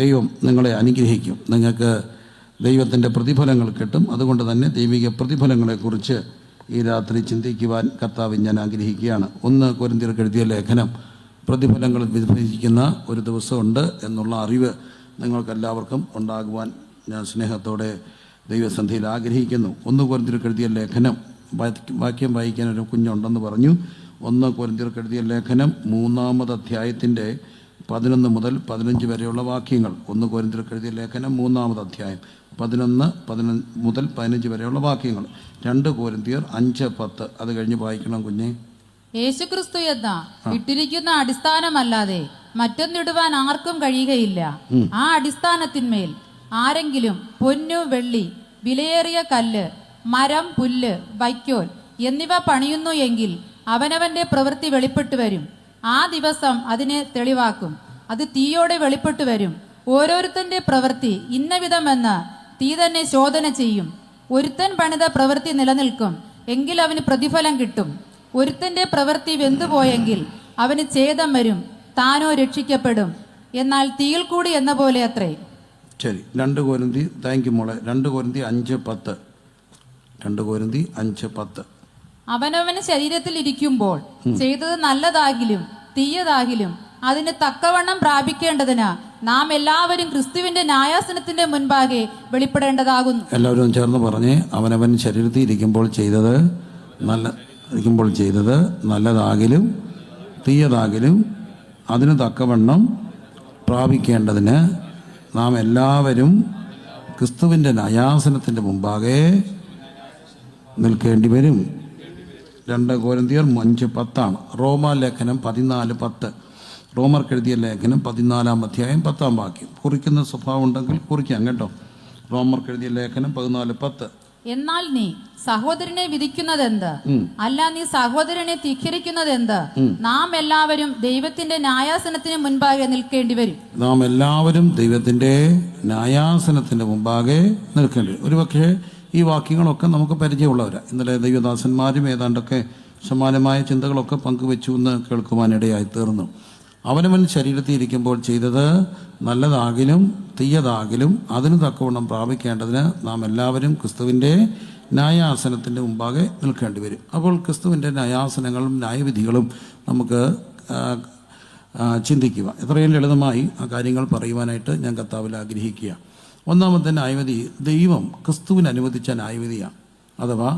ദൈവം നിങ്ങളെ അനുഗ്രഹിക്കും. നിങ്ങൾക്ക് ദൈവത്തിൻ്റെ പ്രതിഫലങ്ങൾ കിട്ടും. അതുകൊണ്ട് തന്നെ ദൈവിക പ്രതിഫലങ്ങളെക്കുറിച്ച് ഈ രാത്രി ചിന്തിക്കുവാൻ കർത്താവ് ഞാൻ ആഗ്രഹിക്കുകയാണ്. 1 കൊരിന്ത്യർക്ക് എഴുതിയ ലേഖനം പ്രതിഫലങ്ങൾ വിഭജിക്കുന്ന ഒരു ദിവസമുണ്ട് എന്നുള്ള അറിവ് നിങ്ങൾക്കെല്ലാവർക്കും ഉണ്ടാകുവാൻ ഞാൻ സ്നേഹത്തോടെ ദൈവസന്ധിയിൽ ആഗ്രഹിക്കുന്നു. 1 കൊരിന്ത്യർക്ക് എഴുതിയ ലേഖനം വാക്യം വായിക്കാൻ ഒരു കുഞ്ഞുണ്ടെന്ന് പറഞ്ഞു. 1 കൊരിന്ത്യർക്ക് എഴുതിയ ലേഖനം 3-ാമത് അധ്യായത്തിൻ്റെ 11 മുതൽ 15 വരെയുള്ള വാക്യങ്ങൾ. 1 കൊരിന്ത്യർക്ക് എഴുതിയ ലേഖനം 3-ാമത് അധ്യായം 11 മുതൽ 15 വരെയുള്ള വാക്യങ്ങൾ. 2 കൊരിന്ത്യർ 5:10 അത് കഴിഞ്ഞ് വായിക്കണം കുഞ്ഞെ. യേശുക്രിസ്തു എന്ന ഇട്ടിരിക്കുന്ന അടിസ്ഥാനമല്ലാതെ മറ്റൊന്നിടുവാൻ ആർക്കും കഴിയുകയില്ല. ആ അടിസ്ഥാനത്തിന്മേൽ ആരെങ്കിലും പൊന്നു, വെള്ളി, വിലയേറിയ കല്ല്, മരം, പുല്ല്, വൈക്കോൽ എന്നിവ പണിയുന്നു എങ്കിൽ അവനവന്റെ പ്രവൃത്തി വെളിപ്പെട്ടു വരും. ആ ദിവസം അതിനെ തെളിവാക്കും. അത് തീയോടെ വെളിപ്പെട്ടു വരും. ഓരോരുത്തന്റെ പ്രവൃത്തി ഇന്നവിധമെന്ന് തീ തന്നെ ശോധന ചെയ്യും. ഒരുത്തൻ പണിത പ്രവൃത്തി നിലനിൽക്കും എങ്കിൽ അവന് പ്രതിഫലം കിട്ടും. ഒരുത്തന്റെ പ്രവൃത്തി വെന്തുപോയെങ്കിൽ അവന് ഛേദം വരും, താനോ രക്ഷിക്കപ്പെടും. എന്നാൽ തീയിൽ കൂടി എന്ന പോലെ അത്രേ. ശരി, 2 കൊരിന്തി. താങ്ക് യു മോളെ. 2 കൊരിന്തി 5:10. 2 കൊരിന്തി 5:10. അവനവന് ശരീരത്തിൽ ഇരിക്കുമ്പോൾ ചെയ്തത് നല്ലതാകിലും തീയതാകിലും അതിന് തക്കവണ്ണം പ്രാപിക്കേണ്ടതിന് നാം എല്ലാവരും ക്രിസ്തുവിന്റെ ന്യായാസനത്തിന്റെ മുൻപാകെ വെളിപ്പെടേണ്ടതാകുന്നു. എല്ലാവരും ചേർന്ന് പറഞ്ഞേ, അവനവൻ ശരീരത്തിൽ ഇരിക്കുമ്പോൾ ചെയ്തത് നല്ലതാകിലും തീയതാകിലും അതിന് തക്കവണ്ണം പ്രാപിക്കേണ്ടതിന് നാം എല്ലാവരും ക്രിസ്തുവിൻ്റെ ന്യായാസനത്തിൻ്റെ മുമ്പാകെ നിൽക്കേണ്ടി വരും. 2 കൊരിന്ത്യർ 5:10. റോമാലേഖനം 14:10. റോമർക്ക് എഴുതിയ ലേഖനം 14-ാം അധ്യായം 10-ാം വാക്യം. കുറിക്കുന്ന സ്വഭാവം ഉണ്ടെങ്കിൽ കുറിക്കാം കേട്ടോ. റോമർക്ക് എഴുതിയ ലേഖനം 14:10. എന്നാൽ നീ സഹോദരനെ വിധിക്കുന്നതെന്ത്? അല്ല, നീ സഹോദരനെ ധിക്കരിക്കുന്നതെന്ത്? നാം എല്ലാവരും ദൈവത്തിന്റെ ന്യായാസനത്തിന് മുൻപാകെ നിൽക്കേണ്ടി വരും. നാം എല്ലാവരും ദൈവത്തിന്റെ ന്യായാസനത്തിന്റെ മുമ്പാകെ നിൽക്കേണ്ടി വരും. ഒരുപക്ഷെ ഈ വാക്യങ്ങളൊക്കെ നമുക്ക് പരിചയമുള്ളവരാണ്. ഇന്നലെ ദൈവദാസന്മാരും ഏതാണ്ടൊക്കെ സമാനമായ ചിന്തകളൊക്കെ പങ്കുവെച്ചു എന്ന് കേൾക്കുവാനിടയായി തീർന്നു. അവനവൻ ശരീരത്തിൽ ഇരിക്കുമ്പോൾ ചെയ്തത് നല്ലതാകിലും തീയതാകിലും അതിന് തക്കവണ്ണം പ്രാപിക്കേണ്ടതിന് നാം എല്ലാവരും ക്രിസ്തുവിൻ്റെ ന്യായാസനത്തിൻ്റെ മുമ്പാകെ നിൽക്കേണ്ടി വരും. അപ്പോൾ ക്രിസ്തുവിൻ്റെ ന്യായാസനങ്ങളും ന്യായവിധികളും നമുക്ക് ചിന്തിക്കുക. എത്രയും ലളിതമായി ആ കാര്യങ്ങൾ പറയുവാനായിട്ട് ഞാൻ കർത്താവിൽ ആഗ്രഹിക്കുക. ഒന്നാമത്തെ ന്യായവിധി ദൈവം ക്രിസ്തുവിന് അനുവദിച്ച ന്യായവിധിയാണ്, അഥവാ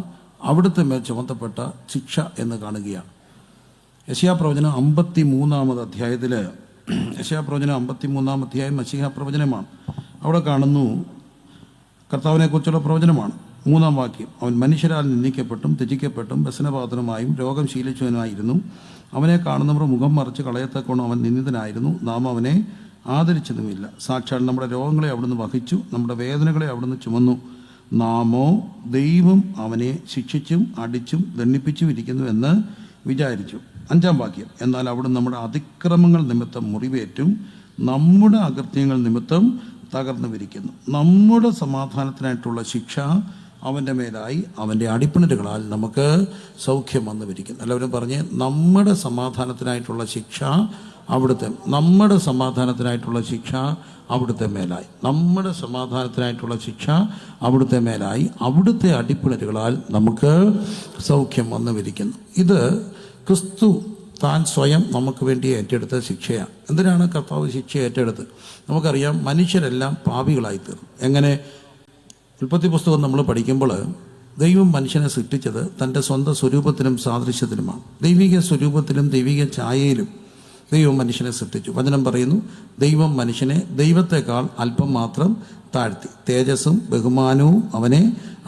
അവിടുത്തെ മേൽ ചുമത്തപ്പെട്ട ശിക്ഷ എന്ന് കാണുകയാണ്. യെശയ്യാപ്രവചനം 53-ാമത് അധ്യായത്തിൽ, യെശയ്യാപ്രവചനം 53-ാം അധ്യായം മശീഹ പ്രവചനമാണ്. അവിടെ കാണുന്നു കർത്താവിനെ കുറിച്ചുള്ള പ്രവചനമാണ്. 3-ാം വാക്യം. അവൻ മനുഷ്യരാൽ നിന്ദിക്കപ്പെട്ടും ത്യജിക്കപ്പെട്ടും വ്യസനപാത്രമായും രോഗം ശീലിച്ചവനായിരുന്നു. അവനെ കാണുന്നവർ മുഖം മറിച്ച് കളയത്തക്കോണം അവൻ നിന്ദിതനായിരുന്നു. നാം അവനെ ആദരിച്ചതുമില്ല. സാക്ഷാൽ നമ്മുടെ രോഗങ്ങളെ അവിടുന്ന് വഹിച്ചു, നമ്മുടെ വേദനകളെ അവിടുന്ന് ചുമന്നു. നാമോ ദൈവം അവനെ ശിക്ഷിച്ചും അടിച്ചും ദണ്ഡിപ്പിച്ചും ഇരിക്കുന്നു എന്ന് വിചാരിച്ചു. 5-ാം വാക്യം. എന്നാൽ അവിടുന്ന് നമ്മുടെ അതിക്രമങ്ങൾ നിമിത്തം മുറിവേറ്റും നമ്മുടെ അകൃത്യങ്ങൾ നിമിത്തം തകർന്നു വിരിക്കുന്നു. നമ്മുടെ സമാധാനത്തിനായിട്ടുള്ള ശിക്ഷ അവൻ്റെ മേലായി, അവൻ്റെ അടിപ്പിണരുകളാൽ നമുക്ക് സൗഖ്യം വന്നു വിരിക്കുന്നു. എല്ലാവരും പറഞ്ഞ്, നമ്മുടെ സമാധാനത്തിനായിട്ടുള്ള ശിക്ഷ അവിടുത്തെ, നമ്മുടെ സമാധാനത്തിനായിട്ടുള്ള ശിക്ഷ അവിടുത്തെ മേലായി, നമ്മുടെ സമാധാനത്തിനായിട്ടുള്ള ശിക്ഷ അവിടുത്തെ മേലായി, അവിടുത്തെ അടിപ്പിണരുകളാൽ നമുക്ക് സൗഖ്യം വന്നു വിരിക്കുന്നു. ഇത് ക്രിസ്തു താൻ സ്വയം നമുക്ക് വേണ്ടി ഏറ്റെടുത്ത ശിക്ഷയാണ്. എന്തിനാണ് കർത്താവ് ശിക്ഷ ഏറ്റെടുത്ത്? നമുക്കറിയാം, മനുഷ്യരെല്ലാം പാപികളായിത്തീർന്നു. എങ്ങനെ? ഉൽപ്പത്തി പുസ്തകം നമ്മൾ പഠിക്കുമ്പോൾ ദൈവം മനുഷ്യനെ സൃഷ്ടിച്ചത് തൻ്റെ സ്വന്തം സ്വരൂപത്തിലും സാദൃശ്യത്തിലുമാണ്. ദൈവിക സ്വരൂപത്തിലും ദൈവിക ഛായയിലും ദൈവം മനുഷ്യനെ സൃഷ്ടിച്ചു. വചനം പറയുന്നു, ദൈവം മനുഷ്യനെ ദൈവത്തെക്കാൾ അല്പം മാത്രം താഴ്ത്തി, തേജസ്സും ബഹുമാനവും അവനെ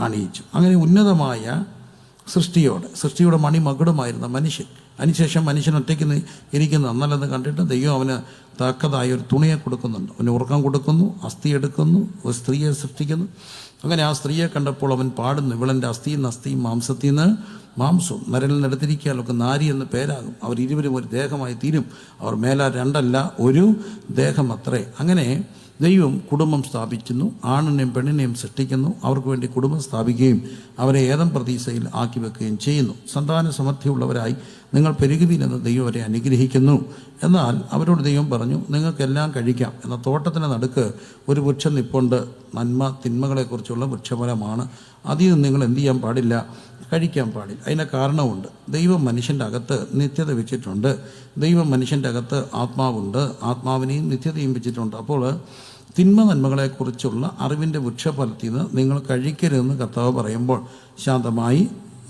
അണിയിച്ചു. അങ്ങനെ ഉന്നതമായ സൃഷ്ടിയുടെ മണിമകുടമായിരുന്ന മനുഷ്യൻ, അതിനുശേഷം മനുഷ്യൻ ഒറ്റയ്ക്ക് ഇരിക്കുന്ന നന്നല്ലെന്ന് കണ്ടിട്ട് ദൈവം അവന് തക്കതായ ഒരു തുണിയെ കൊടുക്കുന്നുണ്ട്. അവന് ഉറക്കം കൊടുക്കുന്നു, അസ്ഥി എടുക്കുന്നു, ഒരു സ്ത്രീയെ സൃഷ്ടിക്കുന്നു. അങ്ങനെ ആ സ്ത്രീയെ കണ്ടപ്പോൾ അവൻ പാടുന്നു, ഇവളെൻ്റെ അസ്ഥിയിൽ നിന്ന് അസ്ഥിയും മാംസത്തിൽ നിന്ന് മാംസവും നരലിൽ എടുത്തിരിക്കാലൊക്കെ നാരി എന്ന് പേരാകും. അവർ ഇരുവരും ഒരു ദേഹമായി തീരും. അവർ മേലാൽ രണ്ടല്ല ഒരു ദേഹം അത്രേ. അങ്ങനെ ദൈവം കുടുംബം സ്ഥാപിക്കുന്നു, ആണിനെയും പെണ്ണിനെയും സൃഷ്ടിക്കുന്നു, അവർക്ക് വേണ്ടി കുടുംബം സ്ഥാപിക്കുകയും അവരെ ഏദൻ പ്രതീക്ഷയിൽ ആക്കി വെക്കുകയും ചെയ്യുന്നു. സന്താന സമൃദ്ധിയുള്ളവരായി നിങ്ങൾ പെരുകുവീനെന്ന് ദൈവം അവരെ അനുഗ്രഹിക്കുന്നു. എന്നാൽ അവരോട് ദൈവം പറഞ്ഞു, നിങ്ങൾക്കെല്ലാം കഴിക്കാം, എന്നാൽ തോട്ടത്തിന് നടുക്ക് ഒരു വൃക്ഷം നിപ്പുണ്ട്, നന്മ തിന്മകളെക്കുറിച്ചുള്ള വൃക്ഷഫലമാണ്. അതിൽ നിന്ന് നിങ്ങൾ എന്ത് ചെയ്യാൻ പാടില്ല? കഴിക്കാൻ പാടില്ല. അതിന് കാരണമുണ്ട്. ദൈവം മനുഷ്യൻ്റെ അകത്ത് നിത്യത വെച്ചിട്ടുണ്ട്. ദൈവം മനുഷ്യൻ്റെ അകത്ത് ആത്മാവുണ്ട്, ആത്മാവിനെയും നിത്യതയും വെച്ചിട്ടുണ്ട്. അപ്പോൾ തിന്മ നന്മകളെക്കുറിച്ചുള്ള അറിവിൻ്റെ വൃക്ഷഫലത്തിൽ നിന്ന് നിങ്ങൾ കഴിക്കരുതെന്ന് കർത്താവ് പറയുമ്പോൾ ശാന്തമായി,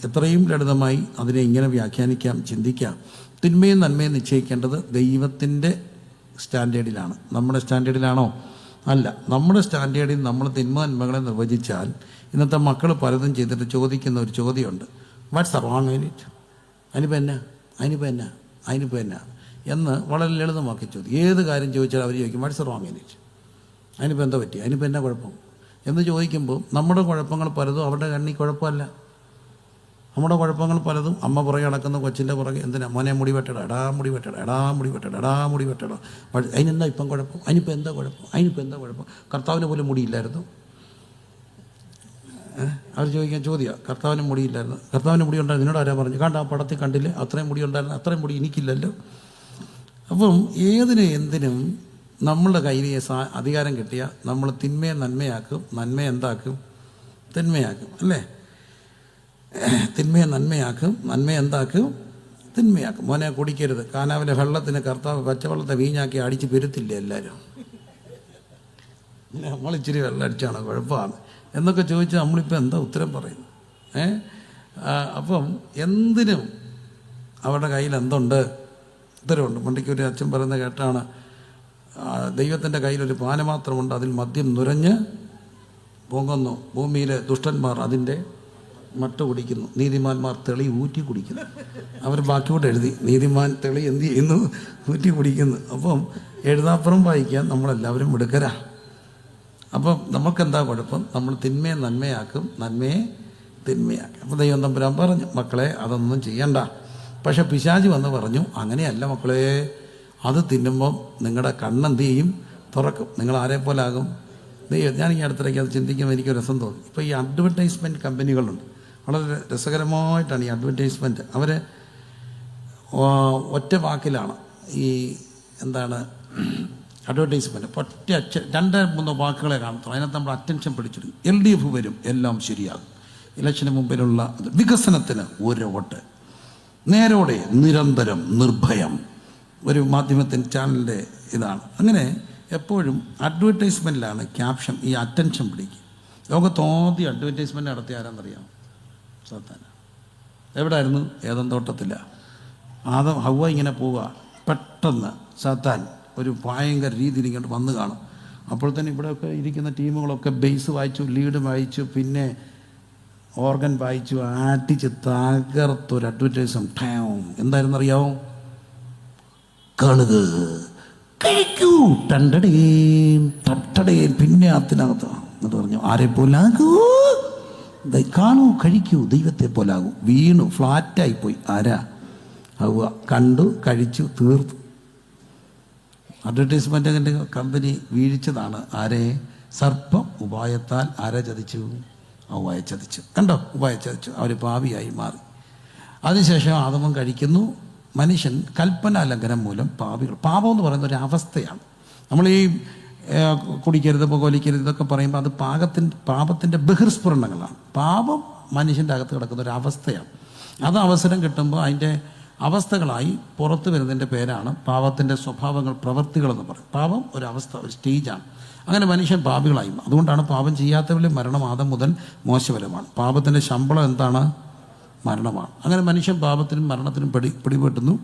എത്രയും ലളിതമായി അതിനെ ഇങ്ങനെ വ്യാഖ്യാനിക്കാം, ചിന്തിക്കാം. തിന്മയും നന്മയും നിശ്ചയിക്കേണ്ടത് ദൈവത്തിൻ്റെ സ്റ്റാൻഡേർഡിലാണ്. നമ്മുടെ സ്റ്റാൻഡേർഡിലാണോ? അല്ല. നമ്മുടെ സ്റ്റാൻഡേർഡിൽ നമ്മൾ തിന്മ നന്മകളെ നിർവചിച്ചാൽ ഇന്നത്തെ മക്കൾ പലതും ചെയ്തിട്ട് ചോദിക്കുന്ന ഒരു ചോദ്യമുണ്ട്, വാട്ട്സ് റോങ് ഇൻ ഇറ്റ്? അതിനിപ്പോൾ എന്നാ എന്ന് വളരെ ലളിതമാക്കി ചോദിക്കും. ഏത് കാര്യം ചോദിച്ചാൽ അവർ ചോദിക്കും വാട്ട്സ് റോങ് ഇൻ ഇറ്റ്, അതിനിപ്പോൾ എന്താ പറ്റി, അതിനിപ്പോൾ എന്നാ കുഴപ്പം എന്ന് ചോദിക്കുമ്പോൾ നമ്മുടെ കുഴപ്പങ്ങൾ പലതും അവരുടെ കണ്ണിൽ കുഴപ്പമല്ല. നമ്മുടെ കുഴപ്പങ്ങൾ പലതും അമ്മ പുറകെ നടക്കുന്ന കൊച്ചിൻ്റെ പുറകെ, എന്തിനാ മോനെ മുടി വെട്ടടാ, എടാ മുടി വെട്ടടാ, എടാ മുടി വെട്ടടാ, എടാ മുടി വെട്ടടാ, അതിനെന്താ ഇപ്പം കുഴപ്പം, അതിനിപ്പോൾ എന്താ കുഴപ്പം? കർത്താവിന് പോലും മുടിയില്ലായിരുന്നു. അവർ ചോദിക്കാൻ ചോദ്യമാണ്, കർത്താവിന് മുടിയില്ലായിരുന്നു. കർത്താവിന് മുടി ഉണ്ടായിരുന്നു, നിന്നോട് ആരാ പറഞ്ഞു? കണ്ട ആ പടത്തിൽ കണ്ടില്ലേ, അത്രയും മുടി ഉണ്ടായിരുന്നു, അത്രയും മുടി എനിക്കില്ലല്ലോ. അപ്പം എന്തിനും നമ്മളുടെ കയ്യിൽ അധികാരം കിട്ടിയ നമ്മൾ തിന്മയെ നന്മയാക്കും, നന്മയെ എന്താക്കും? തിന്മയാക്കും, അല്ലേ? തിന്മയെ നന്മയാക്കും, നന്മയെ എന്താക്കും? തിന്മയാക്കും. മോനെ കുടിക്കരുത്, കാനാവിലെ വെള്ളത്തിന് കർത്താവ് പച്ചവെള്ളത്തെ വീഞ്ഞാക്കി അടിച്ച് പെരുത്തില്ലേ എല്ലാവരും? നമ്മളിച്ചിരി വെള്ളം അടിച്ചാണോ കുഴപ്പമാണ് എന്നൊക്കെ ചോദിച്ചാൽ നമ്മളിപ്പോൾ എന്താ ഉത്തരം പറയുന്നു? അപ്പം എന്തിനും അവരുടെ കയ്യിൽ എന്തുണ്ട്? ഉത്തരവുണ്ട്. പണ്ടിക്ക് ഒരു അച്ഛൻ പറയുന്നത് കേട്ടാണ്, ദൈവത്തിൻ്റെ കയ്യിലൊരു പാനപാത്രമുണ്ട്, അതിൽ മദ്യം നുരഞ്ഞ് പൊങ്ങുന്നു, ഭൂമിയിലെ ദുഷ്ടന്മാർ അതിൻ്റെ മട്ട കുടിക്കുന്നു, നീതിമാന്മാർ തെളി ഊറ്റി കുടിക്കുന്നു. അവർ ബാക്കിയോട്ട് എഴുതി, നീതിമാൻ തെളി എന്ത് ചെയ്യുന്നു? ഊറ്റി കുടിക്കുന്നു. അപ്പം എഴുതാപ്പുറം വായിക്കാൻ നമ്മളെല്ലാവരും മിടുക്കരാ. അപ്പം നമുക്കെന്താ കുഴപ്പം? നമ്മൾ തിന്മയെ നന്മയാക്കും, നന്മയെ തിന്മയാക്കും. അപ്പം ദൈവം തമ്പുരാൻ പറഞ്ഞു, മക്കളെ അതൊന്നും ചെയ്യണ്ട. പക്ഷെ പിശാച് വന്ന് പറഞ്ഞു, അങ്ങനെയല്ല മക്കളെ, അത് തിന്നുമ്പം നിങ്ങളുടെ കണ്ണെന്ത് ചെയ്യും? തുറക്കും. നിങ്ങൾ ആരെ പോലാകും? ഞാൻ ഈ അടുത്തിടയ്ക്ക് അത് ചിന്തിക്കുമ്പോൾ എനിക്ക് രസം തോന്നി. ഇപ്പോൾ ഈ അഡ്വർടൈസ്മെൻറ്റ് കമ്പനികളുണ്ട്, വളരെ രസകരമായിട്ടാണ് ഈ അഡ്വർടൈസ്മെൻറ്റ്. അവർ ഒറ്റ വാക്കിലാണ് ഈ അഡ്വർടൈസ്മെൻറ്റ്, ഒറ്റ 2-3 വാക്കുകളെ കാണത്തുള്ളൂ. അതിനകത്ത് നമ്മൾ അറ്റൻഷൻ പിടിച്ചിടും. LDF വരും, എല്ലാം ശരിയാകും. ഇലക്ഷന് മുമ്പിലുള്ള വികസനത്തിന് ഒരു വോട്ട്, നേരോടെ, നിരന്തരം, നിർഭയം. ഒരു മാധ്യമത്തിൻ്റെ ചാനലിൻ്റെ ഇതാണ്. അങ്ങനെ എപ്പോഴും അഡ്വർടൈസ്മെൻറ്റിലാണ് ക്യാപ്ഷൻ, ഈ അറ്റൻഷൻ പിടിക്കുക. ലോകത്തോദ്യം അഡ്വർടൈസ്മെൻറ്റ് നടത്തിയ ആരാന്നറിയാം? സാത്താൻ. എവിടെയായിരുന്നു? ഏദൻ തോട്ടത്തില്ല. ഹവ്വ ഇങ്ങനെ പോവുക, പെട്ടെന്ന് സാത്താൻ ഒരു ഭയങ്കര രീതിയിൽ ഇങ്ങോട്ട് വന്ന് കാണും. അപ്പോൾ തന്നെ ഇവിടെയൊക്കെ ഇരിക്കുന്ന ടീമുകളൊക്കെ ബേസ് വായിച്ചു, ലീഡ് വായിച്ചു, പിന്നെ ഓർഗൻ വായിച്ചു, ആട്ടിച്ച് തകർത്തൊരു അഡ്വർടൈസ്മെന്റ്. എന്തായിരുന്നു അറിയാമോ? കാണുക, കഴിക്കൂ, തട്ടടേൻ, പിന്നെ അതിനകത്ത് എന്നിട്ട് പറഞ്ഞു, ആരെ പോലാകൂ? കാണൂ, കഴിക്കൂ, ദൈവത്തെ പോലാകൂ. വീണു, ഫ്ലാറ്റായിപ്പോയി. ആരാ? ഹവ്വ. കണ്ടു, കഴിച്ചു, തീർത്തു. അഡ്വർടൈസ്മെൻ്റ് കമ്പനി വീഴിച്ചതാണ്. ആരെ? സർപ്പം ഉപായത്താൽ ആരെ ചതിച്ചു? ഹവ്വയെ ചതിച്ചു. കണ്ടോ? ഉപായം ചതിച്ചു, അവർ പാപിയായി മാറി. അതിനുശേഷം ആദമും കഴിക്കുന്നു. മനുഷ്യൻ കൽപ്പനാ ലംഘനം മൂലം പാപികൾ. പാപം എന്ന് പറയുന്ന ഒരു അവസ്ഥയാണ്. നമ്മൾ ഈ കുടിക്കരുത്, പുകവലിക്കരുത് ഇതൊക്കെ പറയുമ്പോൾ അത് പാപത്തിൻ്റെ ബഹിർസ്ഫുരണങ്ങളാണ്. പാപം മനുഷ്യൻ്റെ അകത്ത് കിടക്കുന്ന ഒരു അവസ്ഥയാണ്. അത് അവസരം കിട്ടുമ്പോൾ അതിൻ്റെ അവസ്ഥകളായി പുറത്തു വരുന്നതിൻ്റെ പേരാണ് പാപത്തിൻ്റെ സ്വഭാവങ്ങൾ, പ്രവൃത്തികളെന്ന് പറയും. പാപം ഒരവസ്ഥ, ഒരു സ്റ്റേജാണ്. അങ്ങനെ മനുഷ്യൻ പാപികളായി. അതുകൊണ്ടാണ് പാപം ചെയ്യാത്തവരുടെ മരണം ആദം മുതൽ മോശഫലമാണ്. പാപത്തിൻ്റെ ശമ്പളം എന്താണ്? മരണമാണ്. അങ്ങനെ മനുഷ്യൻ പാപത്തിനും മരണത്തിനും പിടിപെട്ടുന്നു.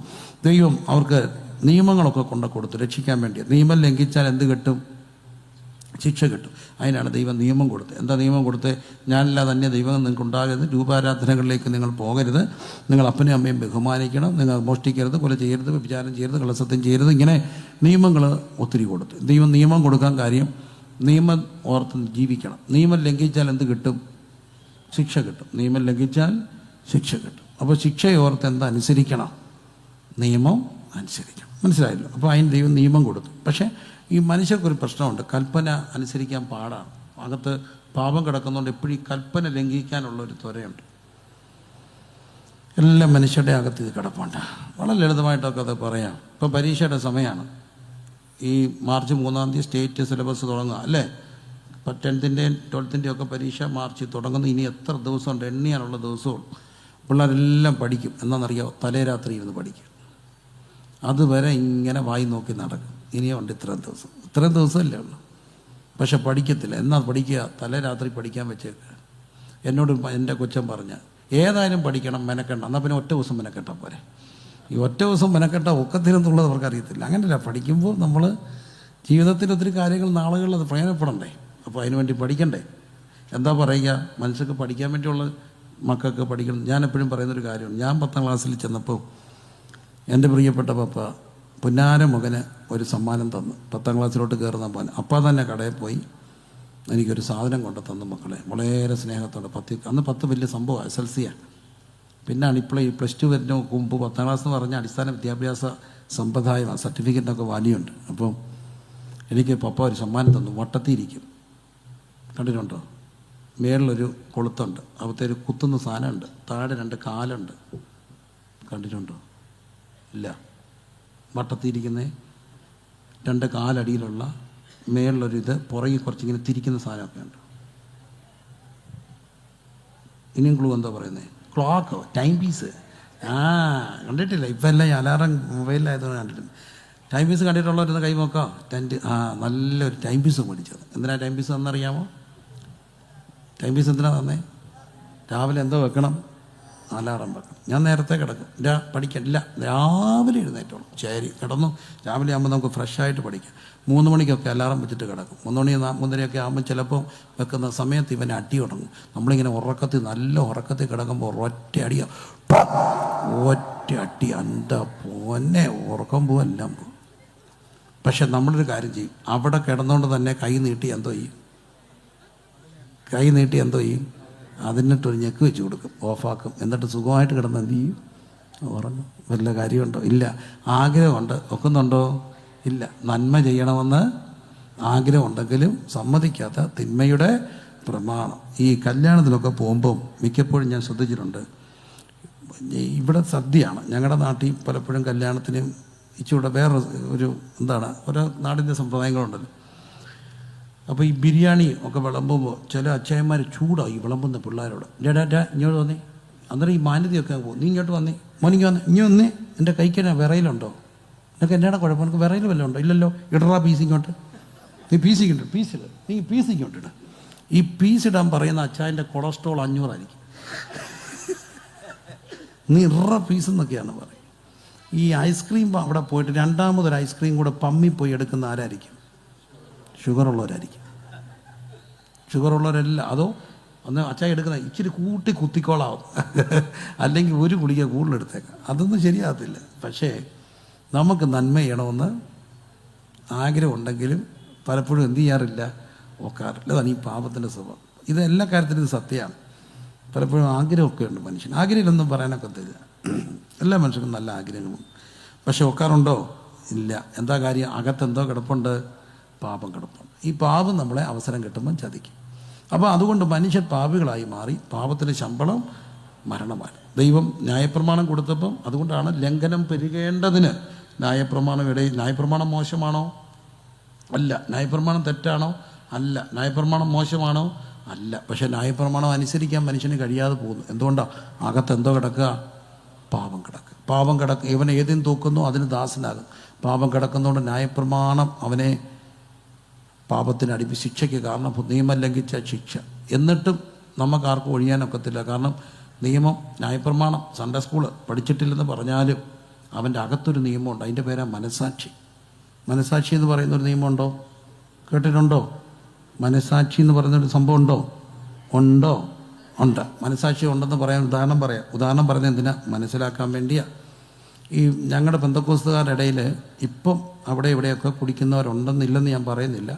ദൈവം അവർക്ക് നിയമങ്ങളൊക്കെ കൊടുത്തു രക്ഷിക്കാൻ വേണ്ടി. നിയമം ലംഘിച്ചാൽ എന്ത് കിട്ടും? ശിക്ഷ കിട്ടും. അതിനാണ് ദൈവം നിയമം കൊടുത്തത്. എന്താ നിയമം കൊടുത്തത്? ഞാനല്ലാതെ അന്യ ദൈവം നിങ്ങൾക്ക് ഉണ്ടാകരുത്, രൂപാരാധനകളിലേക്ക് നിങ്ങൾ പോകരുത്, നിങ്ങൾ അപ്പനെയും അമ്മയും ബഹുമാനിക്കണം, നിങ്ങൾ മോഷ്ടിക്കരുത്, കൊല ചെയ്യരുത്, വ്യഭിചാരം ചെയ്യരുത്, കള്ളസത്യം ചെയ്യരുത്, ഇങ്ങനെ നിയമങ്ങൾ ഒത്തിരി കൊടുത്തു. ദൈവം നിയമം കൊടുക്കാൻ കാര്യം നിയമം ഓർത്ത് ജീവിക്കണം. നിയമം ലംഘിച്ചാൽ എന്ത് കിട്ടും? ശിക്ഷ കിട്ടും. നിയമം ലംഘിച്ചാൽ ശിക്ഷ കിട്ടും. അപ്പോൾ ശിക്ഷയോർത്ത് എന്താ അനുസരിക്കണം? നിയമം അനുസരിക്കണം. മനസ്സിലായല്ലോ? അപ്പോൾ അതിന് ദൈവം നിയമം കൊടുത്തു. പക്ഷേ ഈ മനുഷ്യർക്കൊരു പ്രശ്നമുണ്ട്, കൽപ്പന അനുസരിക്കാൻ പാടാണ്. അകത്ത് പാപം കിടക്കുന്നതുകൊണ്ട് എപ്പോഴും ഈ കൽപ്പന ലംഘിക്കാനുള്ള ഒരു ത്വരയുണ്ട്. എല്ലാ മനുഷ്യരുടെ അകത്ത് ഇത് കിടപ്പുണ്ട്. വളരെ ലളിതമായിട്ടൊക്കെ അത് പറയാം. ഇപ്പോൾ പരീക്ഷയുടെ സമയമാണ്. ഈ മാർച്ച് 3 സ്റ്റേറ്റ് സിലബസ് തുടങ്ങുക അല്ലേ? ഇപ്പം 10th-ൻ്റെയും 12th-ൻ്റെയും ഒക്കെ പരീക്ഷ മാർച്ച് തുടങ്ങുന്നു. ഇനി എത്ര ദിവസമുണ്ട്? എണ്ണിയാനുള്ള ദിവസവും. പിള്ളേരെല്ലാം പഠിക്കും. എന്നാണെന്നറിയാമോ? തലേ രാത്രി ഇരുന്ന് പഠിക്കും. അതുവരെ ഇങ്ങനെ വായി നോക്കി നടക്കും. ഇനിയുണ്ട് ഇത്രയും ദിവസമല്ലേ ഉള്ളൂ. പക്ഷെ പഠിക്കത്തില്ല. എന്നാ പഠിക്കുക? തലേ രാത്രി പഠിക്കാൻ വെച്ചേക്കുക. എന്നോട് എൻ്റെ കൊച്ചൻ പറഞ്ഞ ഏതായാലും പഠിക്കണം, മെനക്കെണ്ട. എന്നാൽ പിന്നെ ഒറ്റ ദിവസം മെനക്കെട്ടാൽ പോരെ. ഈ ഒറ്റ ദിവസം മെനക്കെട്ട ഒക്കത്തിനെന്നുള്ളത് അവർക്ക് അറിയത്തില്ല. അങ്ങനെയല്ല, പഠിക്കുമ്പോൾ നമ്മൾ ജീവിതത്തിൽ ഒത്തിരി കാര്യങ്ങൾ നാളുകളിൽ അത് പ്രയോജനപ്പെടണ്ടേ? അപ്പോൾ അതിനുവേണ്ടി പഠിക്കണ്ടേ? എന്താ പറയുക, മനുഷ്യർക്ക് പഠിക്കാൻ വേണ്ടിയുള്ള മക്കൾക്ക് പഠിക്കണം. ഞാൻ എപ്പോഴും പറയുന്നൊരു കാര്യമാണ്. ഞാൻ 10ാം ക്ലാസ്സിൽ ചെന്നപ്പോൾ എൻ്റെ പ്രിയപ്പെട്ട പപ്പ പുന്നാര മകന് ഒരു സമ്മാനം തന്നു. 10ാം ക്ലാസ്സിലോട്ട് കയറുന്ന മോൻ. അപ്പം തന്നെ കടയിൽ പോയി എനിക്കൊരു സാധനം കൊണ്ട് തന്നു മക്കളെ, വളരെ സ്നേഹത്തോടെ. 10 വലിയ സംഭവമാണ്, SLC-യാണ്. പിന്നാണ് ഇപ്പോൾ ഈ +2 വരുന്ന മുമ്പ് 10ാം ക്ലാസ് എന്ന് പറഞ്ഞാൽ അടിസ്ഥാന വിദ്യാഭ്യാസ സമ്പ്രദായമാണ്, സർട്ടിഫിക്കറ്റിനൊക്കെ വാല്യുണ്ട്. അപ്പോൾ എനിക്ക് പപ്പ ഒരു സമ്മാനം തന്നു. വട്ടത്തിയിരിക്കും, കണ്ടിട്ടുണ്ടോ? മേളിലൊരു കൊളുത്തുണ്ട്, അവിടുത്തെ ഒരു കുത്തുന്ന സാധനമുണ്ട്, താഴെ 2 കാലുണ്ട്. കണ്ടിട്ടുണ്ടോ? ഇല്ല. വട്ടത്തിരിക്കുന്ന 2 കാലടിയിലുള്ള മേളിലൊരിത്, പുറകിൽ കുറച്ചിങ്ങനെ തിരിക്കുന്ന സാധനമൊക്കെ ഉണ്ട്. ഇനിയും ക്ലൂ എന്താ പറയുന്നത്? ക്ലോക്കോ, ടൈം പീസ്. കണ്ടിട്ടില്ല? ഇപ്പം എല്ലാം ഈ അലാറം മൊബൈലിലായതുകൊണ്ട് കണ്ടിട്ടുണ്ട്. ടൈം പീസ് കണ്ടിട്ടുള്ളവരൊന്ന് കൈ നോക്കാം. നല്ലൊരു ടൈം പീസ് മേടിച്ചത്. എന്തിനാ ടൈം പീസ് തന്നറിയാമോ? ടൈം പീസ് എന്തിനാ തന്നേ? രാവിലെ എന്തോ വെക്കണം? അലാറം വെക്കണം. ഞാൻ നേരത്തെ കിടക്കും, പഠിക്കില്ല, രാവിലെ എഴുന്നേറ്റോളും. ശരി, കിടന്നു. രാവിലെ ആകുമ്പോൾ നമുക്ക് ഫ്രഷായിട്ട് പഠിക്കാം. 3 മണിക്കൊക്കെ അലാറം വെച്ചിട്ട് കിടക്കും. 3 മണി 3:30 ആകുമ്പോൾ ചിലപ്പോൾ വെക്കുന്ന സമയത്ത് ഇവനെ അടി തുടങ്ങും. നമ്മളിങ്ങനെ നല്ല ഉറക്കത്തിൽ കിടക്കുമ്പോൾ ഒറ്റ അടി. എൻ്റെ പൊന്നെ, ഉറക്കം പോവും, എല്ലാം പോവും. പക്ഷെ നമ്മളൊരു കാര്യം ചെയ്യും, അവിടെ കിടന്നുകൊണ്ട് തന്നെ കൈ നീട്ടി എന്തോ ചെയ്യും? അതിനിട്ടൊരു ഞെക്ക് വെച്ച് കൊടുക്കും, ഓഫാക്കും. എന്നിട്ട് സുഖമായിട്ട് കിടന്ന് എന്ത് ചെയ്യും? ഉറങ്ങും. വല്ല കാര്യമുണ്ടോ? ഇല്ല. ആഗ്രഹമുണ്ട്, ഒക്കുന്നുണ്ടോ? ഇല്ല. നന്മ ചെയ്യണമെന്ന് ആഗ്രഹമുണ്ടെങ്കിലും സമ്മതിക്കാത്ത തിന്മയുടെ പ്രമാണം. ഈ കല്യാണത്തിലൊക്കെ പോകുമ്പം മിക്കപ്പോഴും ഞാൻ ശ്രദ്ധിച്ചിട്ടുണ്ട്, ഇവിടെ സദ്യയാണ്. ഞങ്ങളുടെ നാട്ടിൽ പലപ്പോഴും കല്യാണത്തിന് ഇച്ചിരി വേറെ ഓരോ നാടിൻ്റെ സമ്പ്രദായങ്ങളുണ്ടല്ലോ. അപ്പോൾ ഈ ബിരിയാണി ഒക്കെ വിളമ്പുമ്പോൾ ചില അച്ചായന്മാർ ചൂടായി വിളമ്പുന്ന പിള്ളേരോട്, ഇങ്ങോട്ട് വന്നേ. അന്നേരം ഈ മാന്യതയൊക്കെ പോകും. നീ ഇങ്ങോട്ട് വന്നേ, മോനിക്ക് വന്നേ, ഇനി വന്നേ, എൻ്റെ കൈക്ക് വിറയിലുണ്ടോ? നിനക്ക് എന്നാണ് കുഴപ്പം? എനിക്ക് വിറയിൽ വല്ലതും ഉണ്ടോ? ഇല്ലല്ലോ. ഇടറാ പീസ് ഇങ്ങോട്ട്. നീ പീസിങ്ങോട്ട്, നീ പീസ് ഇങ്ങോട്ടിട. ഈ പീസ് ഇടാൻ പറയുന്ന അച്ചായൻ്റെ കൊളസ്ട്രോൾ 500 ആയിരിക്കും. നീ പീസ് എന്നൊക്കെയാണ് പറയും. ഈ ഐസ്ക്രീം അവിടെ പോയിട്ട് 2ാമതൊരു ഐസ്ക്രീം കൂടെ പമ്മിപ്പോയി എടുക്കുന്ന ആരായിരിക്കും? ഷുഗറുള്ളവരായിരിക്കും. ഷുഗറുള്ളവരെല്ലാം. അതോ അന്ന് അച്ചായ എടുക്കുന്ന ഇച്ചിരി കൂട്ടി കുത്തിക്കോളാവും, അല്ലെങ്കിൽ ഒരു ഗുളിക കൂടുതലെടുത്തേക്കാം. അതൊന്നും ശരിയാകത്തില്ല. പക്ഷേ നമുക്ക് നന്മ ചെയ്യണമെന്ന് ആഗ്രഹമുണ്ടെങ്കിലും പലപ്പോഴും എന്ത് ചെയ്യാറില്ല? ഒക്കാറില്ല. അതാണ് ഈ പാപത്തിൻ്റെ സ്വഭാവം. ഇത് എല്ലാ കാര്യത്തിലും ഇത് സത്യമാണ്. പലപ്പോഴും ആഗ്രഹമൊക്കെ ഉണ്ട് മനുഷ്യൻ. ആഗ്രഹമില്ലെന്നും പറയാനൊക്കത്തില്ല. എല്ലാ മനുഷ്യർക്കും നല്ല ആഗ്രഹങ്ങളും. പക്ഷെ ഒക്കാറുണ്ടോ? ഇല്ല. എന്താ കാര്യം? അകത്തെന്തോ കിടപ്പുണ്ട്? പാപം കിടപ്പുണ്ട്. ഈ പാപം നമ്മളെ അവസരം കിട്ടുമ്പം ചതിക്കും. അപ്പോൾ അതുകൊണ്ട് മനുഷ്യർ പാപികളായി മാറി. പാപത്തിൻ്റെ ശമ്പളം മരണമാണ്. ദൈവം ന്യായപ്രമാണം കൊടുത്തപ്പം അതുകൊണ്ടാണ് ലംഘനം പെരുകേണ്ടതിന് ന്യായപ്രമാണം മോശമാണോ? അല്ല. ന്യായപ്രമാണം തെറ്റാണോ? അല്ല. ന്യായപ്രമാണം മോശമാണോ? അല്ല. പക്ഷെ ന്യായപ്രമാണം അനുസരിക്കാൻ മനുഷ്യന് കഴിയാതെ പോകുന്നു. എന്തുകൊണ്ടാണ്? അകത്തെന്തോ കിടക്കുക? പാപം കിടക്കുക. ഇവൻ ഏതിനും തൂക്കുന്നു അതിന് ദാസനാകും. പാപം കിടക്കുന്നതുകൊണ്ട് ന്യായപ്രമാണം അവനെ പാപത്തിന് ശിക്ഷയ്ക്ക് കാരണം. നിയമം ലംഘിച്ച ശിക്ഷ. എന്നിട്ടും നമുക്കാർക്കും ഒഴിയാനൊക്കത്തില്ല. കാരണം നിയമം, ന്യായപ്രമാണം, സൺഡേ സ്കൂള് പഠിച്ചിട്ടില്ലെന്ന് പറഞ്ഞാലും അവൻ്റെ അകത്തൊരു നിയമമുണ്ട്. അതിൻ്റെ പേരാണ് മനസാക്ഷി. മനസാക്ഷി എന്ന് പറയുന്നൊരു നിയമമുണ്ടോ? കേട്ടിട്ടുണ്ടോ? മനസാക്ഷി എന്ന് പറയുന്നൊരു സംഭവം ഉണ്ടോ? ഉണ്ട്. മനസാക്ഷി ഉണ്ടെന്ന് പറയാൻ ഉദാഹരണം പറയുന്നത് എന്തിനാ? മനസ്സിലാക്കാൻ വേണ്ടിയാ. ഈ ഞങ്ങളുടെ പെന്തക്കോസ്തുകാരുടെ ഇടയിൽ ഇപ്പം അവിടെ ഇവിടെയൊക്കെ കുടിക്കുന്നവരുണ്ടെന്നില്ലെന്ന് ഞാൻ പറയുന്നില്ല.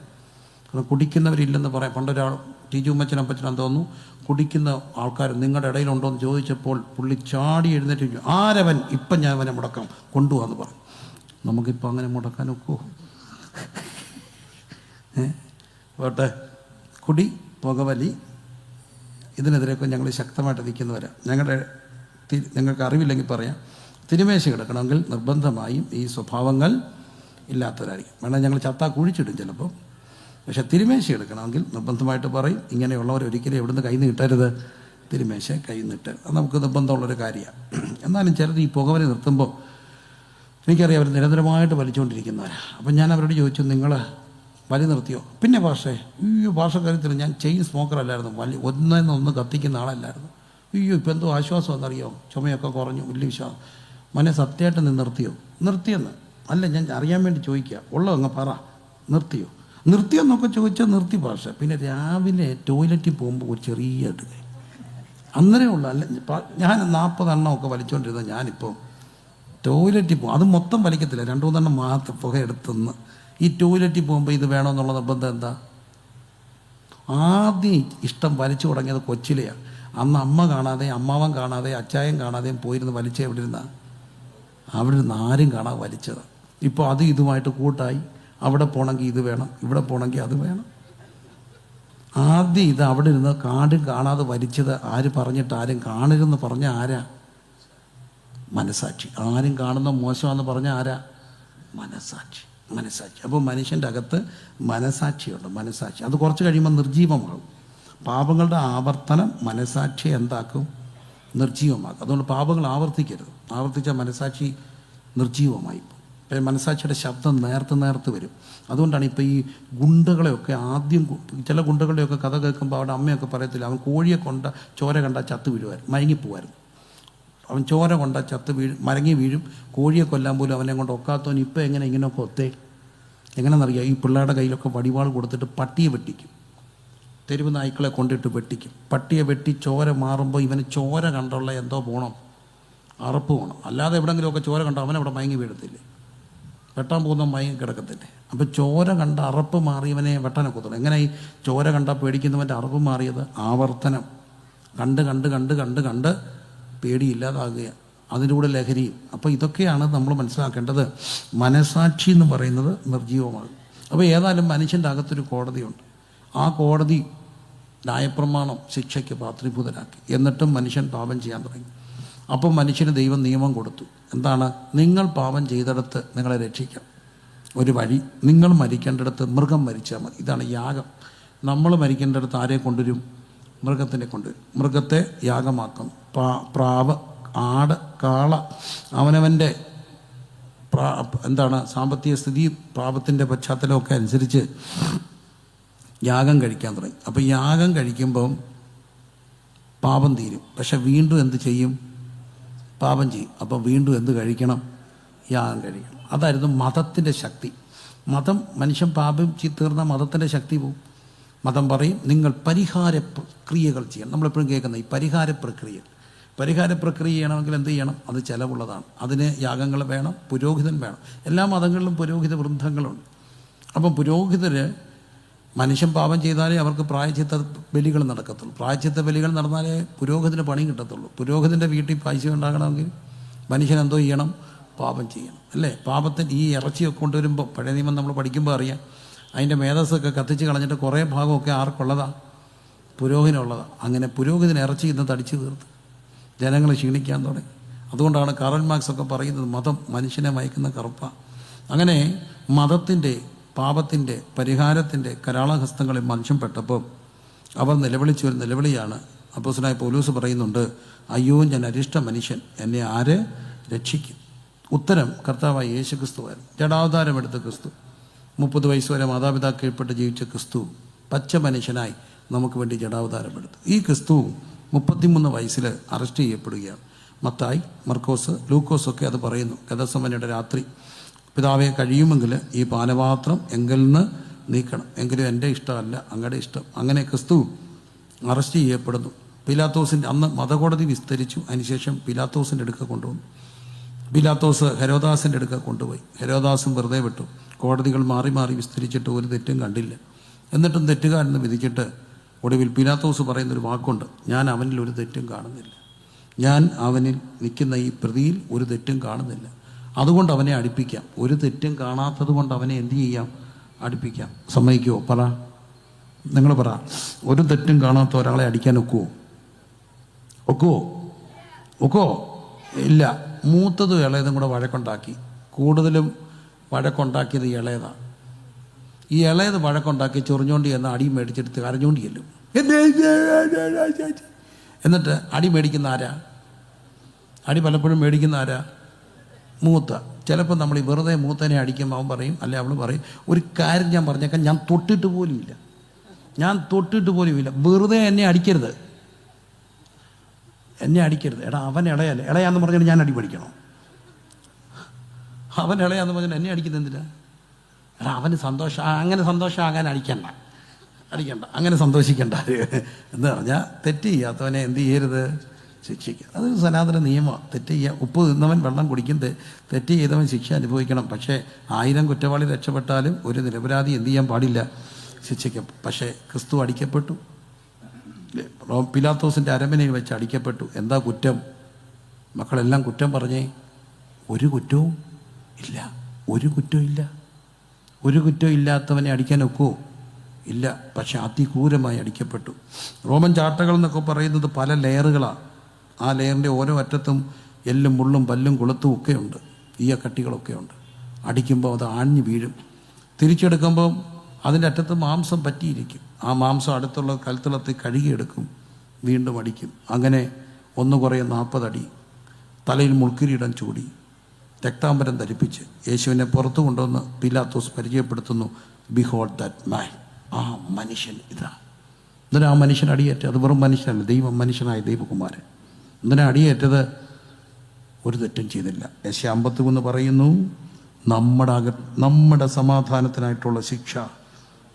കാരണം കുടിക്കുന്നവരില്ലെന്ന് പറയാം. പണ്ടൊരാൾ ടി.ജി. ഉമ്മച്ചനപ്പച്ചനാന്ന് തോന്നുന്നു, കുടിക്കുന്ന ആൾക്കാർ നിങ്ങളുടെ ഇടയിലുണ്ടോ എന്ന് ചോദിച്ചപ്പോൾ പുള്ളി ചാടി എഴുന്നേറ്റ് ചോദിച്ചു, ആരവൻ? ഇപ്പം ഞാൻ അവനെ മുടക്കാം, കൊണ്ടുപോകാന്ന് പറഞ്ഞു. നമുക്കിപ്പോൾ അങ്ങനെ മുടക്കാൻ ഒക്കുമോ? പോട്ടെ. കുടി, പുകവലി, ഇതിനെതിരെയൊക്കെ ഞങ്ങൾ ശക്തമായിട്ട് നിൽക്കുന്നവരാണ്. ഞങ്ങൾക്ക് അറിവില്ലെങ്കിൽ പറയാം, തിരുമേശ കിടക്കണമെങ്കിൽ നിർബന്ധമായും ഈ സ്വഭാവങ്ങൾ ഇല്ലാത്തവരായിരിക്കും. വേണം ഞങ്ങൾ ചത്താ കുഴിച്ചിടും ചിലപ്പോൾ. പക്ഷെ തിരുമേശ എടുക്കണമെങ്കിൽ നിർബന്ധമായിട്ട് പറയും, ഇങ്ങനെയുള്ളവർ ഒരിക്കലും എവിടുന്ന് കൈ നീട്ടരുത്, തിരുമേശ കൈ നീട്ടരുത്. അത് നമുക്ക് നിർബന്ധമുള്ളൊരു കാര്യമാണ്. എന്നാലും ചിലർ ഈ പുകവലി നിർത്തുമ്പോൾ എനിക്കറിയാം അവർ നിരന്തരമായിട്ട് വലിച്ചുകൊണ്ടിരിക്കുന്നവരാണ്. അപ്പം ഞാൻ അവരോട് ചോദിച്ചു, നിങ്ങൾ വലി നിർത്തിയോ? പിന്നെ ഭാഷ കാര്യത്തിൽ ഞാൻ ചെയിൻ സ്മോക്കർ അല്ലായിരുന്നു, ഒന്നൊന്ന് കത്തിക്കുന്ന ആളല്ലായിരുന്നു. ഇപ്പം എന്തോ ആശ്വാസം എന്നറിയോ, ചുമയൊക്കെ കുറഞ്ഞു, വലിയ വിശ്വാസം. മനെ സത്യമായിട്ട് നീ നിർത്തിയെന്ന് അല്ല, ഞാൻ അറിയാൻ വേണ്ടി ചോദിക്കുക, ഉള്ളോ അങ്ങ് പറ, നിർത്തിയെന്നൊക്കെ ചോദിച്ചാൽ നിർത്തി ഭാഷ. പിന്നെ രാവിലെ ടോയ്ലറ്റിൽ പോകുമ്പോൾ ഒരു ചെറിയ എടുക്കുക, അന്നേരം ഉള്ളു. അല്ല, ഞാൻ 40 എണ്ണമൊക്കെ വലിച്ചുകൊണ്ടിരുന്നത് ഞാനിപ്പോൾ ടോയ്ലറ്റിൽ പോകും, അത് മൊത്തം വലിക്കത്തില്ല, 2-3 എണ്ണം മാത്രം പുക എടുത്തുനിന്ന് ഈ ടോയ്ലറ്റിൽ പോകുമ്പോൾ ഇത് വേണമെന്നുള്ള നിർബന്ധം എന്താ? ആദ്യം ഇഷ്ടം വലിച്ചു തുടങ്ങിയത് കൊച്ചിലെയാണ്. അന്ന് അമ്മ കാണാതെ, അമ്മാവൻ കാണാതെ, അച്ചായൻ കാണാതെയും പോയിരുന്ന് വലിച്ച അവിടെ ഇരുന്ന് ആരും കാണാതെ വലിച്ചത്. ഇപ്പോൾ അത് ഇതുമായിട്ട് കൂട്ടായി. അവിടെ പോകണമെങ്കിൽ ഇത് വേണം, ഇവിടെ പോകണമെങ്കിൽ അത് വേണം. ആദ്യം ഇത് അവിടെ ഇരുന്ന് കാടും കാണാതെ വലിച്ചത് ആര് പറഞ്ഞിട്ട്? ആരും കാണരുതെന്ന് പറഞ്ഞ ആരാ? മനസാക്ഷി. ആരും കാണുന്ന മോശമാണെന്ന് പറഞ്ഞ ആരാ? മനസാക്ഷി. അപ്പോൾ മനുഷ്യൻ്റെ അകത്ത് മനസാക്ഷിയുണ്ട്. അത് കുറച്ച് കഴിയുമ്പോൾ നിർജീവമാകും. പാപങ്ങളുടെ ആവർത്തനം മനസാക്ഷിയെ എന്താക്കും? നിർജീവമാക്കും. അതുകൊണ്ട് പാപങ്ങൾ ആവർത്തിക്കരുത്. ആവർത്തിച്ചാൽ മനസാക്ഷി നിർജീവമായി. മനസാക്ഷിയുടെ ശബ്ദം നേർത്ത് വരും. അതുകൊണ്ടാണ് ഇപ്പോൾ ഈ ഗുണ്ടകളെയൊക്കെ ആദ്യം, ചില ഗുണ്ടകളുടെയൊക്കെ കഥ കേൾക്കുമ്പോൾ അവിടെ അമ്മയൊക്കെ പറയത്തില്ല, അവൻ കോഴിയെ ചോര കണ്ടാൽ ചത്ത് വീഴുമായിരുന്നു, മയങ്ങിപ്പോവായിരുന്നു. അവൻ ചോര കൊണ്ടാൽ മരങ്ങി വീഴും. കോഴിയെ കൊല്ലാൻ പോലും അവനെ കൊണ്ട് ഒക്കാത്തവൻ ഇപ്പം ഇങ്ങനെയൊക്കെ ഒത്തേ എങ്ങനെയെന്നറിയാം? ഈ പിള്ളേരുടെ കയ്യിലൊക്കെ വടിവാൾ കൊടുത്തിട്ട് പട്ടിയെ വെട്ടിക്കും, തെരുവ് നായ്ക്കളെ കൊണ്ടിട്ട് വെട്ടിക്കും. പട്ടിയെ വെട്ടി ചോര മാറുമ്പോൾ ഇവന് ചോര കണ്ടുള്ള എന്തോ പോകണം, അറപ്പ് പോകണം. അല്ലാതെ എവിടെയെങ്കിലുമൊക്കെ ചോര കണ്ടോ അവനവിടെ മയങ്ങി വീഴത്തില്ലേ? വെട്ടാൻ പോകുന്ന മയങ്ങി കിടക്കത്തില്ലേ? അപ്പം ചോര കണ്ട അറപ്പ് മാറിയവനെ വെട്ടാനൊക്കെ തോന്നും. എങ്ങനെ ഈ ചോര കണ്ടാൽ പേടിക്കുന്നവൻ്റെ അറപ്പ് മാറിയത്? ആവർത്തനം. കണ്ട് പേടിയില്ലാതാകുക, അതിലൂടെ ലഹരിയും. അപ്പോൾ ഇതൊക്കെയാണ് നമ്മൾ മനസ്സിലാക്കേണ്ടത്. മനസാക്ഷി എന്ന് പറയുന്നത് നിർജീവമാകും. അപ്പോൾ ഏതായാലും മനുഷ്യൻ്റെ അകത്തൊരു കോടതിയുണ്ട്. ആ കോടതി ന്യായപ്രമാണം ശിക്ഷയ്ക്ക് പാത്രീഭൂതരാക്കി. എന്നിട്ടും മനുഷ്യൻ പാപം ചെയ്യാൻ തുടങ്ങി. അപ്പം മനുഷ്യന് ദൈവം നിയമം കൊടുത്തു. എന്താണ്? നിങ്ങൾ പാപം ചെയ്തെടുത്ത് നിങ്ങളെ രക്ഷിക്കാം. ഒരു വഴി, നിങ്ങൾ മരിക്കേണ്ടിടത്ത് മൃഗം മരിച്ചാൽ മതി. ഇതാണ് യാഗം. നമ്മൾ മരിക്കേണ്ടിടത്ത് ആരെ കൊണ്ടുവരും? മൃഗത്തിനെ കൊണ്ടുവരും. മൃഗത്തെ യാഗമാക്കും. പ്രാവ്, ആട്, കാള, അവനവൻ്റെ സാമ്പത്തിക സ്ഥിതി, പാപത്തിൻ്റെ പശ്ചാത്തലമൊക്കെ അനുസരിച്ച് യാഗം കഴിക്കാൻ തുടങ്ങി. അപ്പോൾ യാഗം കഴിക്കുമ്പം പാപം തീരും. പക്ഷെ വീണ്ടും എന്ത് ചെയ്യും? പാപം ചെയ്യും. അപ്പം വീണ്ടും എന്ത് കഴിക്കണം? യാഗം കഴിക്കണം. അതായിരുന്നു മതത്തിൻ്റെ ശക്തി. മനുഷ്യൻ പാപം തീർന്ന മതത്തിൻ്റെ ശക്തി പോവും. മതം പറയും നിങ്ങൾ പരിഹാര പ്രക്രിയകൾ ചെയ്യണം. നമ്മളെപ്പോഴും കേൾക്കുന്ന ഈ പരിഹാര പ്രക്രിയ ചെയ്യണമെങ്കിൽ എന്ത് ചെയ്യണം? അത് ചിലവുള്ളതാണ്. അതിന് യാഗങ്ങൾ വേണം, പുരോഹിതൻ വേണം. എല്ലാ മതങ്ങളിലും പുരോഹിത വൃന്ദങ്ങളുണ്ട്. അപ്പം പുരോഹിതർ മനുഷ്യൻ പാപം ചെയ്താലേ അവർക്ക് പ്രായശ്ചിത്ത ബലികൾ നടക്കത്തുള്ളൂ. പ്രായശ്ചിത്ത ബലികൾ നടന്നാലേ പുരോഹിതന് പണി കിട്ടത്തുള്ളൂ. പുരോഹിതൻ്റെ വീട്ടിൽ പൈസ ഉണ്ടാകണമെങ്കിൽ മനുഷ്യൻ എന്തോ ചെയ്യണം? പാപം ചെയ്യണം, അല്ലേ? പാപത്തിന് ഈ ഇറച്ചിയൊക്കെ കൊണ്ടുവരുമ്പോൾ, പഴയ നിയമം നമ്മൾ പഠിക്കുമ്പോൾ അറിയാം, അതിൻ്റെ മേധസ്സൊക്കെ കത്തിച്ച് കളഞ്ഞിട്ട് കുറേ ഭാഗമൊക്കെ ആർക്കുള്ളതാണ്? പുരോഹിതനുള്ളതാണ്. അങ്ങനെ പുരോഹിതന് ഇറച്ചി ഇന്ന് തടിച്ചു തീർത്ത് ജനങ്ങൾ ക്ഷീണിക്കാൻ തുടങ്ങി. അതുകൊണ്ടാണ് കാറൽ മാർക്സ് ഒക്കെ പറയുന്നത് മതം മനുഷ്യനെ മയക്കുന്ന കറുപ്പാണ്. അങ്ങനെ മതത്തിൻ്റെ, പാപത്തിൻ്റെ, പരിഹാരത്തിൻ്റെ കരാളഹസ്തങ്ങളിൽ മനുഷ്യൻ പെട്ടപ്പോൾ അവർ നിലവിളിച്ച ഒരു നിലവിളിയാണ്. അപ്പോസ്തലനായ പൗലോസ് പറയുന്നുണ്ട്, അയ്യോ ഞാൻ അരിഷ്ട മനുഷ്യൻ, എന്നെ ആര് രക്ഷിക്കും? ഉത്തരം കർത്താവായ യേശു ക്രിസ്തുവായിരുന്നു. ജഡാവതാരം എടുത്ത ക്രിസ്തു, 30 വയസ്സ് വരെ മാതാപിതാക്കൾ കീഴ്പ്പെട്ട് ജീവിച്ച ക്രിസ്തു പച്ച മനുഷ്യനായി നമുക്ക് വേണ്ടി ജഡാവതാരം എടുത്തു. ഈ ക്രിസ്തു 33 വയസ്സിൽ അറസ്റ്റ് ചെയ്യപ്പെടുകയാണ്. മത്തായി, മർക്കോസ്, ലൂക്കോസൊക്കെ അത് പറയുന്നു. ഗതസമനയുടെ രാത്രി, പിതാവെ കഴിയുമെങ്കിൽ ഈ പാനപാത്രം എങ്കിൽ നിന്ന് നീക്കണം, എങ്കിലും എൻ്റെ ഇഷ്ടമല്ല അങ്ങയുടെ ഇഷ്ടം. അങ്ങനെ ക്രിസ്തു അറസ്റ്റ് ചെയ്യപ്പെടുന്നു. പീലാത്തോസിൻ്റെ അന്ന് മതകോടതി വിസ്തരിച്ചു. അതിനുശേഷം പീലാത്തോസിൻ്റെ അടുക്ക കൊണ്ടുവന്നു. പീലാത്തോസ് ഹെരോദാസിൻ്റെ അടുക്ക കൊണ്ടുപോയി. ഹെരോദാസും വെറുതെ വിട്ടു. കോടതികൾ മാറി മാറി വിസ്തരിച്ചിട്ട് ഒരു തെറ്റും കണ്ടില്ല. എന്നിട്ടും തെറ്റുകാരെന്ന് വിധിച്ചിട്ട് ഒടുവിൽ പീലാത്തോസ് പറയുന്നൊരു വാക്കുണ്ട്, ഞാൻ അവനിൽ ഒരു തെറ്റും കാണുന്നില്ല. ഞാൻ അവനിൽ നിൽക്കുന്ന ഈ പ്രതിയിൽ ഒരു തെറ്റും കാണുന്നില്ല. അതുകൊണ്ട് അവനെ അടുപ്പിക്കാം. ഒരു തെറ്റും കാണാത്തത് കൊണ്ട് അവനെ എന്തു ചെയ്യാം? അടുപ്പിക്കാം. സമ്മതിക്കുമോ? പറ, നിങ്ങൾ പറ. ഒരു തെറ്റും കാണാത്ത ഒരാളെ അടിക്കാൻ ഒക്കുമോ? ഒക്കുമോ? ഇല്ല. മൂത്തതും ഇളയതും കൂടെ വഴക്കുണ്ടാക്കി. കൂടുതലും വഴക്കുണ്ടാക്കിയത് ഇളയതാണ്. ഈ ഇളയത് വഴക്കുണ്ടാക്കി ചൊറിഞ്ഞോണ്ടി എന്ന അടി മേടിച്ചെടുത്ത് കരഞ്ഞോണ്ടി ചെല്ലും. എന്നിട്ട് അടി മേടിക്കുന്ന ആരാ? അടി പലപ്പോഴും മേടിക്കുന്ന ആരാ? മൂത്ത. ചിലപ്പോൾ നമ്മൾ ഈ വെറുതെ മൂത്തനെ അടിക്കുമ്പോൾ അവൻ പറയും, അല്ലെ അവൾ പറയും, ഒരു കാര്യം ഞാൻ പറഞ്ഞേക്കാം, ഞാൻ തൊട്ടിട്ട് പോലുമില്ല, വെറുതെ എന്നെ അടിക്കരുത്. എടാ അവൻ ഇളയാന്ന് പറഞ്ഞാൽ ഞാൻ അടി പഠിക്കണോ? അവൻ ഇളയാന്ന് പറഞ്ഞാൽ എന്നെ അടിക്കുന്നത് എന്തിനാ? എടാ അവന് അങ്ങനെ സന്തോഷമാകാൻ അടിക്കണ്ട, അങ്ങനെ സന്തോഷിക്കണ്ട എന്ന് പറഞ്ഞാൽ തെറ്റ് ചെയ്യാത്തവനെ എന്ത് ചെയ്യരുത്? ശിക്ഷിക്കുക. അത് സനാതന നിയമമാണ്. തെറ്റ് ചെയ്യുക, ഉപ്പ് തിന്നവൻ വെള്ളം കുടിക്കും, തെറ്റ് ചെയ്തവൻ ശിക്ഷ അനുഭവിക്കണം. പക്ഷേ 1000 കുറ്റവാളി രക്ഷപ്പെട്ടാലും ഒരു നിരപരാധി എന്ത് ചെയ്യാൻ പാടില്ല? ശിക്ഷിക്കും. പക്ഷേ ക്രിസ്തു അടിക്കപ്പെട്ടു, പിലാത്തോസിൻ്റെ അരമനയിൽ വെച്ച് അടിക്കപ്പെട്ടു. എന്താ കുറ്റം? മക്കളെല്ലാം കുറ്റം പറഞ്ഞേ. ഒരു കുറ്റവും ഇല്ല. ഒരു കുറ്റവും ഇല്ലാത്തവനെ അടിക്കാൻ ഒക്കുമോ? ഇല്ല. പക്ഷെ അതിക്രൂരമായി അടിക്കപ്പെട്ടു. റോമൻ ചാട്ടകൾ എന്നൊക്കെ പറയുന്നത് പല ലെയറുകളാണ്. ആ ലെയറിൻ്റെ ഓരോ അറ്റത്തും എല്ലും മുള്ളും പല്ലും കൊളുത്തും ഒക്കെ ഉണ്ട്, കട്ടികളൊക്കെ ഉണ്ട്. അടിക്കുമ്പോൾ അത് ആഞ്ഞു വീഴും. തിരിച്ചെടുക്കുമ്പോൾ അതിൻ്റെ അറ്റത്ത് മാംസം പറ്റിയിരിക്കും. ആ മാംസം അടുത്തുള്ള കൽത്തളത്തിൽ കഴുകിയെടുക്കും, വീണ്ടും അടിക്കും. അങ്ങനെ 1 അടി, തലയിൽ മുൾക്കിരീടം ചൂടി, രക്താംബരം ധരിപ്പിച്ച് യേശുവിനെ പുറത്തു കൊണ്ടുവന്ന് പിലാത്തോസ് പരിചയപ്പെടുത്തുന്നു. Behold that man. ആ മനുഷ്യൻ ഇതാ. എന്തിനാ ആ മനുഷ്യൻ അടിയേറ്റത്? അത് വെറും മനുഷ്യനല്ല, മനുഷ്യനായ ദൈവകുമാരൻ. എന്തിനാ അടിയേറ്റത്? ഒരു തെറ്റും ചെയ്തില്ല. യെശയ്യാ 53 പറയുന്നു, നമ്മുടെ സമാധാനത്തിനായിട്ടുള്ള ശിക്ഷ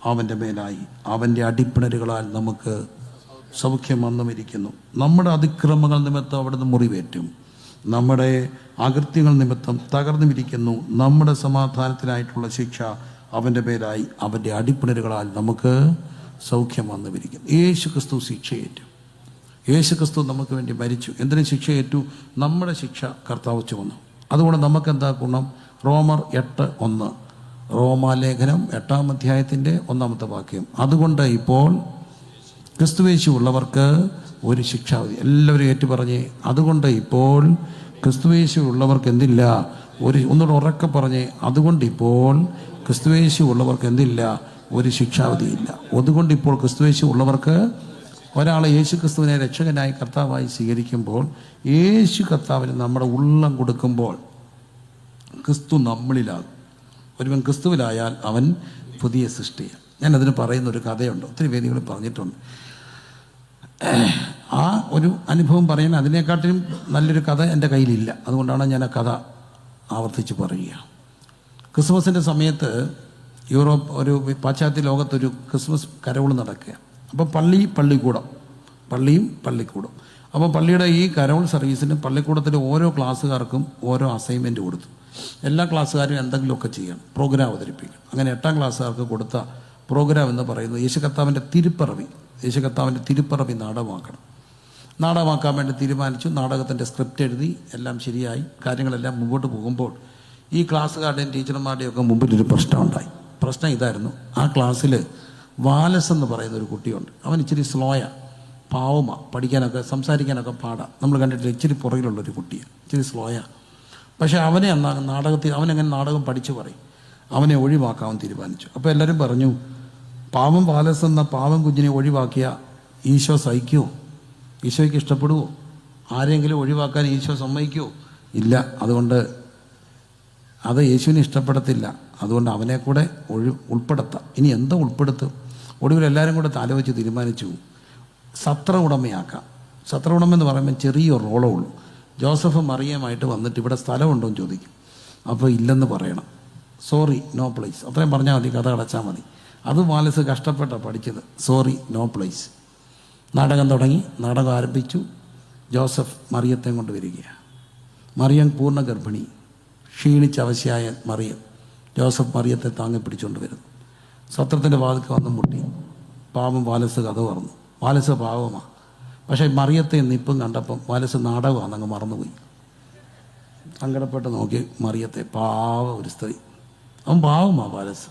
അവൻ്റെ മേലായി, അവൻ്റെ അടിപ്പിണരുകളാൽ നമുക്ക് സൗഖ്യം വന്നുമിരിക്കുന്നു. നമ്മുടെ അതിക്രമങ്ങൾ നിമിത്തം അവിടുന്ന് മുറിവേറ്റും, നമ്മുടെ അകൃത്യങ്ങൾ നിമിത്തം തകർന്നുമിരിക്കുന്നു. നമ്മുടെ സമാധാനത്തിനായിട്ടുള്ള ശിക്ഷ അവൻ്റെ പേരായി, അവൻ്റെ അടിപ്പിണരുകളാൽ നമുക്ക് സൗഖ്യം വന്നുമിരിക്കും. യേശു ക്രിസ്തു ശിക്ഷയേറ്റു. യേശു ക്രിസ്തു നമുക്ക് വേണ്ടി മരിച്ചു. എന്തിനു ശിക്ഷയേറ്റു? നമ്മുടെ ശിക്ഷ കർത്താവ് ചുമന്നു. അതുകൊണ്ട് നമുക്കെന്താ ഗുണം? റോമർ 8:1, റോമാലേഖനം 8-ാം അധ്യായത്തിൻ്റെ 1-ാമത്തെ വാക്യം. അതുകൊണ്ട് ഇപ്പോൾ ക്രിസ്തുവേശു ഉള്ളവർക്ക് ഒരു ശിക്ഷാവിധി. എല്ലാവരും ഏറ്റു പറഞ്ഞേ. അതുകൊണ്ട് ഇപ്പോൾ ക്രിസ്തുവേശു ഉള്ളവർക്ക് എന്തില്ല? ഒന്നുകൂടെ ഉറക്കെ പറഞ്ഞേ. അതുകൊണ്ട് ഇപ്പോൾ ക്രിസ്തുവേശു ഉള്ളവർക്ക് എന്തില്ല? ഒരു ശിക്ഷാവിധിയില്ല. അതുകൊണ്ട് ഇപ്പോൾ ക്രിസ്തുവേശു ഉള്ളവർക്ക്, ഒരാളെ യേശു ക്രിസ്തുവിനെ രക്ഷകനായി കർത്താവായി സ്വീകരിക്കുമ്പോൾ, യേശു കർത്താവിന് നമ്മുടെ ഉള്ളം കൊടുക്കുമ്പോൾ ക്രിസ്തു നമ്മളിലാകും. ഒരുവൻ ക്രിസ്തുവിലായാൽ അവൻ പുതിയ സൃഷ്ടിയാണ്. ഞാനതിന് പറയുന്നൊരു കഥയുണ്ട്, ഒത്തിരി വേദികളിൽ പറഞ്ഞിട്ടുണ്ട്. ആ ഒരു അനുഭവം പറയാൻ അതിനെക്കാട്ടിലും നല്ലൊരു കഥ എൻ്റെ കയ്യിലില്ല. അതുകൊണ്ടാണ് ഞാൻ ആ കഥ ആവർത്തിച്ച് പറയുക. ക്രിസ്മസിൻ്റെ സമയത്ത് ഒരു പാശ്ചാത്യ ലോകത്തൊരു ക്രിസ്മസ് കരോൾ നടക്കുക. അപ്പോൾ പള്ളിയും പള്ളിക്കൂടം. അപ്പോൾ പള്ളിയുടെ ഈ കരോൾ സർവീസിന് പള്ളിക്കൂടത്തിലെ ഓരോ ക്ലാസ്സുകാർക്കും ഓരോ അസൈൻമെൻറ്റ് കൊടുത്തു. എല്ലാ ക്ലാസ്സുകാരും എന്തെങ്കിലുമൊക്കെ ചെയ്യണം, പ്രോഗ്രാം അവതരിപ്പിക്കണം. അങ്ങനെ 8-ാം ക്ലാസ്സുകാർക്ക് കൊടുത്ത പ്രോഗ്രാം എന്ന് പറയുന്നത് യേശു കർത്താവിൻ്റെ തിരുപ്പിറവി നാടകമാക്കാൻ വേണ്ടി തീരുമാനിച്ചു. നാടകത്തിൻ്റെ സ്ക്രിപ്റ്റ് എഴുതി, എല്ലാം ശരിയായി, കാര്യങ്ങളെല്ലാം മുമ്പോട്ട് പോകുമ്പോൾ ഈ ക്ലാസ്സുകാരുടെയും ടീച്ചർമാരുടെയും ഒക്കെ മുമ്പിലൊരു പ്രശ്നം ഇതായിരുന്നു. ആ ക്ലാസ്സിൽ വാലസ് എന്ന് പറയുന്ന ഒരു കുട്ടിയുണ്ട്. അവൻ ഇച്ചിരി സ്ലോയാണ്, പാവമാണ്, പഠിക്കാനൊക്കെ സംസാരിക്കാനൊക്കെ പാടാം. നമ്മൾ കണ്ടിട്ടില്ല, ഇച്ചിരി പുറകിലുള്ളൊരു കുട്ടിയാണ്, ഇച്ചിരി സ്ലോയാണ്. പക്ഷേ അവനെങ്ങനെ നാടകം പഠിച്ചു പറയും. അവനെ ഒഴിവാക്കാൻ തീരുമാനിച്ചു. അപ്പോൾ എല്ലാവരും പറഞ്ഞു, പാവം വാലസ് എന്ന പാവം കുഞ്ഞിനെ ഒഴിവാക്കിയ ഈശോ സഹിക്കുമോ? ഈശോയ്ക്ക് ഇഷ്ടപ്പെടുമോ? ആരെങ്കിലും ഒഴിവാക്കാൻ ഈശോ സമ്മതിക്കുമോ? ഇല്ല. അതുകൊണ്ട് അത് യേശുവിനെ ഇഷ്ടപ്പെടത്തില്ല. അതുകൊണ്ട് അവനെ കൂടെ ഉൾപ്പെടുത്താം. ഇനി എന്താ ഉൾപ്പെടുത്തും? ഒടുവിൽ എല്ലാവരും കൂടെ ആലോചിച്ച് തീരുമാനിച്ചു, സത്ര ഉടമയാക്കാം. സത്ര ഉടമ എന്ന് പറയുമ്പോൾ ചെറിയൊരു റോളേ ഉള്ളൂ. ജോസഫ് മറിയമായിട്ട് വന്നിട്ട് ഇവിടെ സ്ഥലമുണ്ടോ എന്ന് ചോദിക്കും. അപ്പോൾ ഇല്ലെന്ന് പറയണം. സോറി, നോ പ്ലേസ്, അത്രയും പറഞ്ഞാൽ മതി, കഥ അടച്ചാൽ മതി. അത് വാലസ് കഷ്ടപ്പെട്ടാണ് പഠിച്ചത്. Sorry, no place. നാടകം തുടങ്ങി, നാടകം ആരംഭിച്ചു. ജോസഫ് മറിയത്തെ കൊണ്ട് വരികയാണ്. മറിയം പൂർണ്ണ ഗർഭിണി, ക്ഷീണിച്ച് അവശയായ മറിയം. ജോസഫ് മറിയത്തെ താങ്ങി പിടിച്ചുകൊണ്ട് വരുന്നു. സത്രത്തിൻ്റെ വാതിൽക്ക് വന്ന് മുട്ടി. പാവം വാലസ് കഥ പറഞ്ഞു. വാലസ് പാവമാണ്. പക്ഷേ മറിയത്തെ നിപ്പം കണ്ടപ്പം വാലസ് നാടകമാണെന്നങ്ങ് മറന്നുപോയി. സങ്കടപ്പെട്ട് നോക്കി മറിയത്തെ, പാവ ഒരു സ്ത്രീ. അവൻ പാവമാണ് വാലസ്.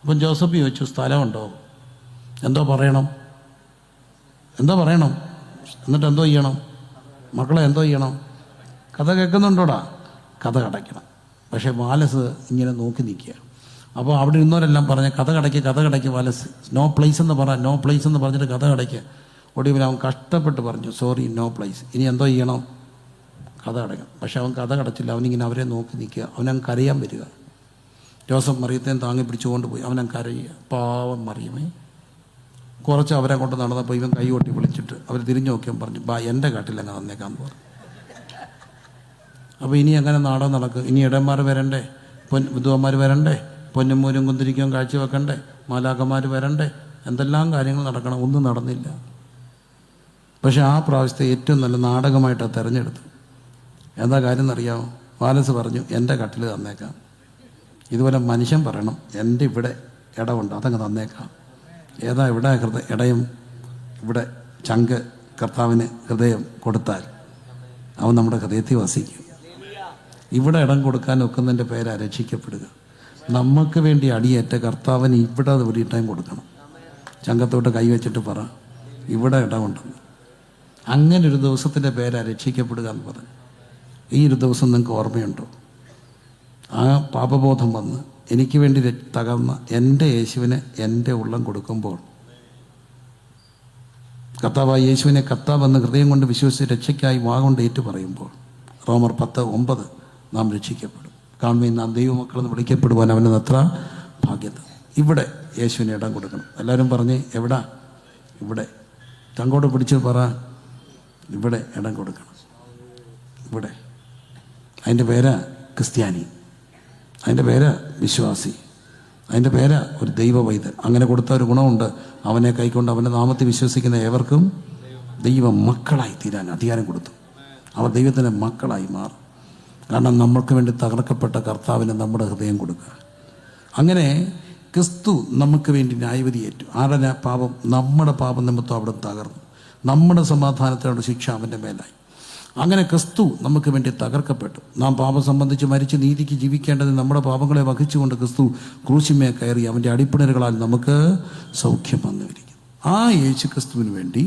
അപ്പം ജോസഫ് ചോദിച്ചു, സ്ഥലമുണ്ടോ? എന്തോ പറയണം? എന്നിട്ട് എന്തോ ചെയ്യണം? മക്കളെ എന്തോ ചെയ്യണം? കഥ കേൾക്കുന്നുണ്ടോടാ? കഥ കടയ്ക്കണം. പക്ഷേ വാലസ് ഇങ്ങനെ നോക്കി നിൽക്കുക. അപ്പോൾ അവിടെ ഇരുന്നവരെല്ലാം പറഞ്ഞ് കഥ കടയ്ക്ക് വാലസ്, നോ പ്ലേസ് എന്ന് പറഞ്ഞിട്ട് കഥ കടയ്ക്ക്. ഒടുവിൽ അവൻ കഷ്ടപ്പെട്ട് പറഞ്ഞു, സോറി, നോ പ്ലേസ്. ഇനി എന്തോ ചെയ്യണം? കഥ കടയ്ക്കണം. പക്ഷെ അവൻ കഥ കടച്ചില്ല. അവനിങ്ങനെ അവരെ നോക്കി നിൽക്കുക. അവനങ്ങ് കരയാൻ വരിക. ജോസഫ് മറിയത്തേയും താങ്ങി പിടിച്ചുകൊണ്ട് പോയി. അവനങ്ങ് കരയുക. പാവം മറിയമേ. കുറച്ച് അവരെ കൊണ്ട് നടന്നപ്പോൾ ഇവൻ കൈ കൊട്ടി വിളിച്ചിട്ട് അവർ തിരിഞ്ഞു നോക്കിയാൽ പറഞ്ഞു, ബാ എൻ്റെ കാട്ടിലങ്ങ് തന്നേക്കാന്ന് പറഞ്ഞു. അപ്പോൾ ഇനി എങ്ങനെ നാടകം നടക്കും? ഇനി ഇടയന്മാർ വരണ്ടേ, വിധവന്മാർ വരണ്ടേ, പൊന്നും മൂരും കുന്തിരിക്കും കാഴ്ച വെക്കണ്ടേ, മാലാഖമാർ വരണ്ടേ, എന്തെല്ലാം കാര്യങ്ങൾ നടക്കണം. ഒന്നും നടന്നില്ല. പക്ഷെ ആ പ്രാവശ്യത്തെ ഏറ്റവും നല്ല നാടകമായിട്ടാണ് തിരഞ്ഞെടുത്തത്. എന്താ കാര്യം എന്നറിയാമോ? വാലസ് പറഞ്ഞു, എൻ്റെ കട്ടിൽ തന്നേക്കാം. ഇതുപോലെ മനുഷ്യൻ പറയണം, എൻ്റെ ഇവിടെ ഇടമുണ്ട്, അതങ്ങ് തന്നേക്കാം. ഏതാ ഇവിടെ ഇടയും? ഇവിടെ ചങ്ക് കർത്താവിന് ഹൃദയം കൊടുത്താൽ അവൻ നമ്മുടെ ഹൃദയത്തിൽ വസിക്കും. ഇവിടെ ഇടം കൊടുക്കാൻ ഒക്കുന്നതിൻ്റെ പേരാ രക്ഷിക്കപ്പെടുക. നമുക്ക് വേണ്ടി അടിയേറ്റ കർത്താവിന് ഇവിടെ ഒരു ടൈം കൊടുക്കണം. ചങ്കത്തോട്ട് കൈവച്ചിട്ട് പറ, ഇവിടെ ഇടമുണ്ടെന്ന്. അങ്ങനെ ഒരു ദിവസത്തിൻ്റെ പേരാ രക്ഷിക്കപ്പെടുക എന്ന് പറഞ്ഞു. ഈ ഒരു ദിവസം നിങ്ങൾക്ക് ഓർമ്മയുണ്ടോ? ആ പാപബോധം വന്ന് എനിക്ക് വേണ്ടി തകർന്ന എൻ്റെ യേശുവിനെ എൻ്റെ ഉള്ളം കൊടുക്കുമ്പോൾ, കർത്താവായ യേശുവിനെ കർത്താവെന്ന് ഹൃദയം കൊണ്ട് വിശ്വസിച്ച് രക്ഷയ്ക്കായി വാഗൊണ്ട് ഏറ്റു പറയുമ്പോൾ, റോമർ 10:9 നാം രക്ഷിക്കപ്പെടും. കാണുമ്പോൾ നാം ദൈവമക്കളെന്ന് വിളിക്കപ്പെടുവാൻ അവന് അത്ര ഭാഗ്യത. ഇവിടെ യേശുവിന് ഇടം കൊടുക്കണം. എല്ലാവരും പറഞ്ഞേ, എവിടാ? ഇവിടെ. തങ്കോട് പിടിച്ച് പറ, ഇവിടെ ഇടം കൊടുക്കണം. ഇവിടെ. അതിൻ്റെ പേരാ ക്രിസ്ത്യാനി, അതിൻ്റെ പേര് വിശ്വാസി, അതിൻ്റെ പേര് ഒരു ദൈവവൈദ്യൻ. അങ്ങനെ കൊടുത്ത ഒരു ഗുണമുണ്ട്. അവനെ കൈക്കൊണ്ട് അവൻ്റെ നാമത്തിൽ വിശ്വസിക്കുന്ന ഏവർക്കും ദൈവ മക്കളായി തീരാൻ അധികാരം കൊടുത്തു. അവർ ദൈവത്തിൻ്റെ മക്കളായി മാറും. കാരണം നമ്മൾക്ക് വേണ്ടി തകർക്കപ്പെട്ട കർത്താവിന് നമ്മുടെ ഹൃദയം കൊടുക്കുക. അങ്ങനെ ക്രിസ്തു നമുക്ക് വേണ്ടി ന്യായവിധിയേറ്റു. ആരുടെ പാപം? നമ്മുടെ പാപം നിമിത്തം അവിടെ തകർന്നു. നമ്മുടെ സമാധാനത്തിനുള്ള ശിക്ഷ അവൻ്റെ മേലായി. അങ്ങനെ ക്രിസ്തു നമുക്ക് വേണ്ടി തകർക്കപ്പെട്ടു. നാം പാപം സംബന്ധിച്ച് മരിച്ച് നീതിക്ക് ജീവിക്കേണ്ടത് നമ്മുടെ പാപങ്ങളെ വഹിച്ചുകൊണ്ട് ക്രിസ്തു ക്രൂശിന്മേൽ കയറി അവൻ്റെ അടിപ്പിണരുകളാൽ നമുക്ക് സൗഖ്യം വന്നുവരിക്കും. ആ യേശു ക്രിസ്തുവിന് വേണ്ടി